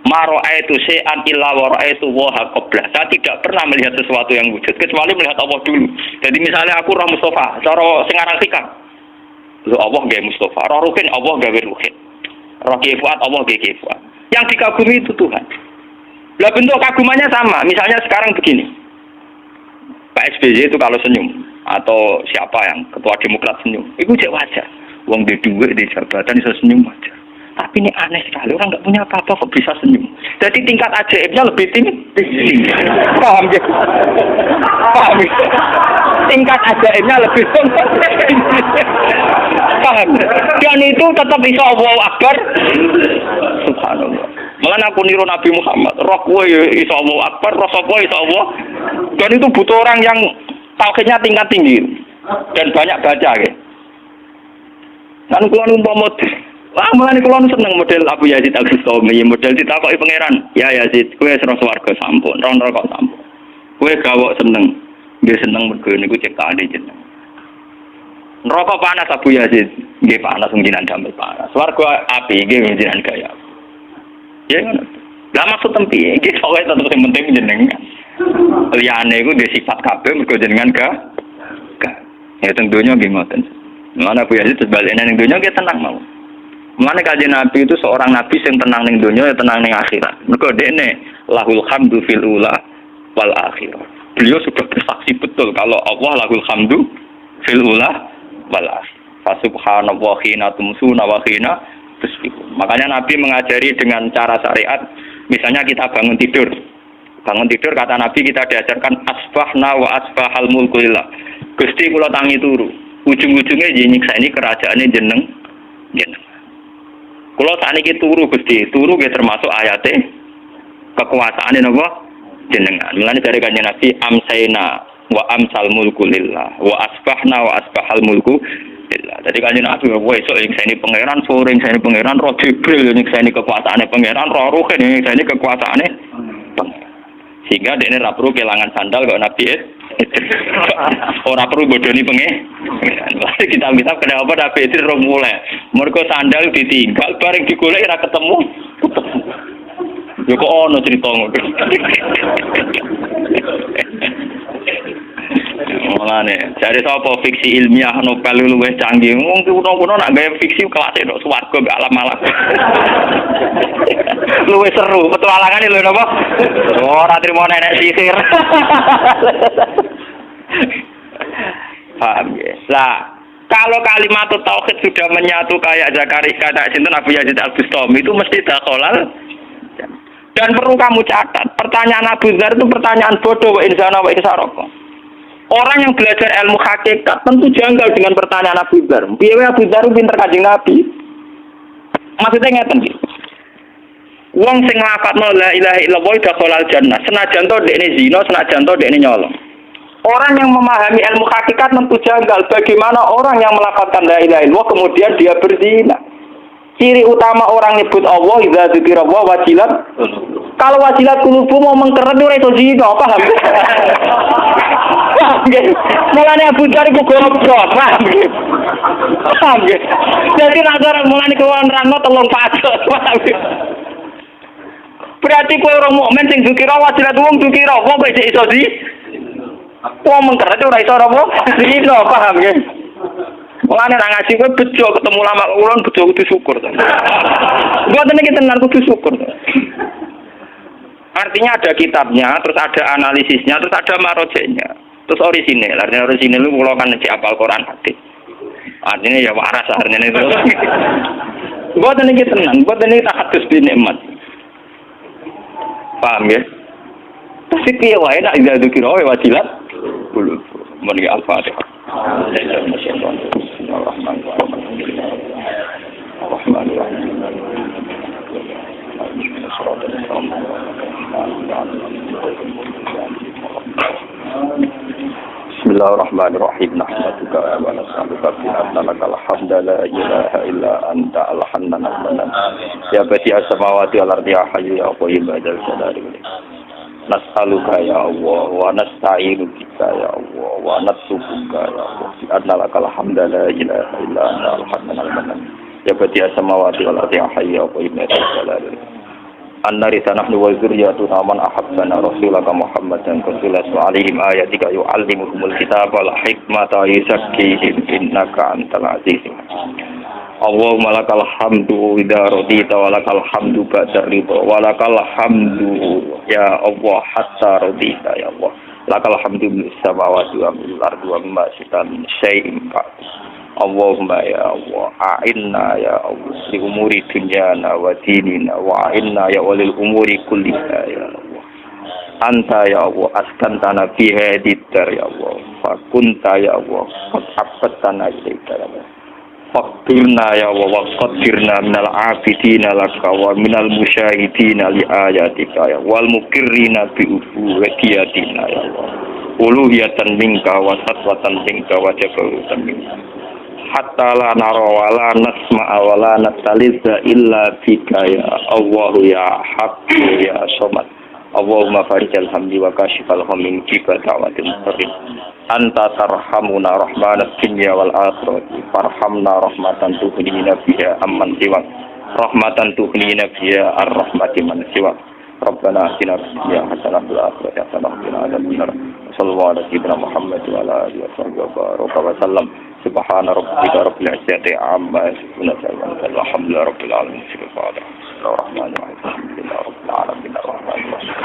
Ma ra'aitu syai'an illa wa ra'aitu wa qabla. Saya tidak pernah melihat sesuatu yang wujud kecuali melihat Allah dulu. Jadi misalnya aku roh Mustafa, cara sing aran hikam. Lho Allah gawe Mustafa, roh Ruhin Allah gawe Ruhin. Roh Fuad Allah gawe Fuad. Yang dikagumi itu Tuhan. Lah bentuk kagumannya sama. Misalnya sekarang begini. Pak SBY itu kalau senyum atau siapa yang ketua Demokrat senyum, itu cek wajar. Wong di duit di jabatan bisa senyum wajar. Tapi ini aneh sekali, orang nggak punya apa-apa kok bisa senyum. Jadi tingkat ajaibnya lebih tinggi. Paham ya? Paham ya? Tingkat ajaibnya lebih tinggi. Paham? Dan itu tetap bisa Allahu Akbar. Subhanallah. Malah aku niru Nabi Muhammad. Roh kowe iso Allahu Akbar, roh sapa iso Allah. Dan itu butuh orang yang tauhidnya tingkat tinggi dan banyak baca ya. Kan kula umpama wah mulane kula seneng model Abu Yazid Al-Bustami, model ditakoki pangeran. Ya Yazid, kowe wis swarga sampun, ron kok sampun. Kowe gawok seneng. Nggih seneng mergo niku ciptaane jeneng. Neraka panas Abu Yazid, nggih panas jenengan damel panas. Swarga api nggih jenengan gaya. Ya ngono. Lah maksud tempi iki sowe tetep sing penting jenengan. Liyane iku dhe sifat kabeh mergo jenengan ga. Ya teng donya nggih ngoten. Mulane Abu Yazid sebaliknya ning donya nggih tenang mau. Mulane kanjeng Nabi itu seorang nabi sing tenang ning donya ya tenang ning akhirat. Mergo dekne lahul hamdu fil ula wal akhirah. Beliau sudah bersaksi betul kalau Allah lahul hamdu fil ula wal akhirah. Fa subhanallahi hina tumsuna wa hina tusbihun. Makanya Nabi mengajari dengan cara syariat, misalnya kita bangun tidur. Bangun tidur kata Nabi kita diajarkan asbahna wa asbahal mulku lillah. Gusti kula tangi turu. Ujung-ujungnya nyiksa ini kerajaane jeneng. Kula sakniki turu Gusti, turu nggih termasuk ayate kekuasaane napa? Jenengan. Mulane dari kanjeng Nabi amsaina wa amsal mulku lillah wa asbahna wa asbahal mulku lillah. Jadi kanjeng Nabi esuk nyekseni pangeran, sore nyekseni pangeran, roh Jibril nyekseni kekuasaane pangeran, roh Ruhin nyekseni kekuasaane pangeran. Sehingga dekne ora perlu kelangan sandal kok Nabi ora perlu bodoni pangeran. Lha kitab-kitab kenapa Nabi itu ora mulai. Mergo sandal ditinggal bareng digolek ora ketemu. Ya kok ono cerita ngono. Mulane, jare sapa fiksi ilmiah novel luwih canggih. Wong kuno-kuno nak gawe fiksi kelas tok swarga mbek alam-alam. Luwih seru, petualangane lho napa? Ora trimo nenek sihir. Paham ya? Lah, kalau kalimat tauhid sudah menyatu kayak Zakaria kata sinten Abu Yazid Al-Bustami itu mesti dakhalal. Dan perlu kamu catat, pertanyaan Abu Dzar itu pertanyaan bodoh wa insana wa insaroko. Orang yang belajar ilmu hakikat tentu janggal dengan pertanyaan Abu Dzar. Piye Abu Dzar pinter kanjeng Nabi? Maksudnya ngeten iki. Wong sing nglafadzno la ilaha illallah dakhalal jannah. Senajan to dekne zina, senajan to dekne nyolong. Orang yang memahami ilmu hakikat tentu janggal bagaimana orang yang melafadzkan la ilaha illallah kemudian dia berzina. Ciri utama orang nyebut Allah idza dzikra wa wajilat. Kalau wajilat kulubu mau mengkeret ora iso zina, paham? Mulane Abu Dzar iku goblok, paham? Paham ya? Jadi nazar mulane keluar nerangno telung pacut, paham? Berarti kowe ora mukmin sing dzikra wajilat wong dzikra, wong kok iso zina? Wong mengkeret ora iso apa? Zina, paham ya? Mulane nang ngaji kowe bejo ketemu ulama ulun bejo kudu syukur. Mboten iki tenan kudu syukur. Artinya ada kitabnya, terus ada analisisnya, terus ada marojeknya, terus orisinil. Artinya orisinil itu kalau kan cek apal Quran hadis. Artinya ya waras artinya itu. Mboten iki tenan, mboten iki tahadus bi nikmat. Paham ya? Tapi piye wae nek ida dzikir wajilat kulo. Mari Al-Fatihah. Bismillahirrahmanirrahim. Bismillahirrahmanirrahim. Nahmaduka wa nas'aluka bi annaka alhamdu la ilaha illa anta al-hannan al-manan. Ya badi as-samawati wal ardi ya hayyu ya qayyum ya dzal jalali wal ikram. Nas'aluka ya Allah wa nasta'inu bika ya Allah wa natsubuka ya Allah. Bi annaka alhamdu la ilaha illa anta al-hannan al-manan. Ya badi as-samawati wal ardi ya hayyu ya qayyum ya dzal jalali wal ikram. An-narisa nahnu wa zurriyatuna man ahabbana rasulaka Muhammadan sallallahu alaihim ayatika yu'allimuhumul kitaba wal hikmata yuzakkihim innaka antal azizul hakim. Allahumma lakal hamdu idza radita wa lakal hamdu ba'da ridha wa lakal hamdu ya Allah hatta radita ya Allah. Lakal hamdu bis samawati wa bil ardi wa ma syi'ta min syai'in ba'd. Allahumma ya Allah, a'inna ya Allah li umuri dunyana wa dinina wa a'inna ya walil umuri kulliha ya Allah. Anta ya Allah askantana fi hadid dar ya Allah. Fa kunta ya Allah qad abtana ilaika ya Allah. Faqdirna ya Allah wa qaddirna minal abidina laka wa minal musyahidina li ayatika ya wal mukirrina bi ubudiyatina ya Allah. Uluhiyatan minka wa satwatan minka wa jabarutan minka. Hatta la nara wa la nasma'a wa la nataliza illa bika ya Allah ya Haqqu ya Samad. Allahumma farijal hamdi wa kashifal hammin jiba da'watil muqarrin. Anta tarhamuna rahmanad dunya wal akhirati. Farhamna rahmatan tuhnina biha amman siwak. Rahmatan tuhnina biha ar-rahmati man siwak. Rabbana atina fid dunya hasanah wa fil akhirati hasanah wa qina adzabannar. Sallallahu alaihi wa Muhammad wa ala alihi wa sallam. Subhana rabbika rabbil izzati amma yasifun wa alhamdulillahi rabbil alamin. Bismillahirrahmanirrahim. Alhamdulillahi rabbil alamin. Arrahmanir rahim.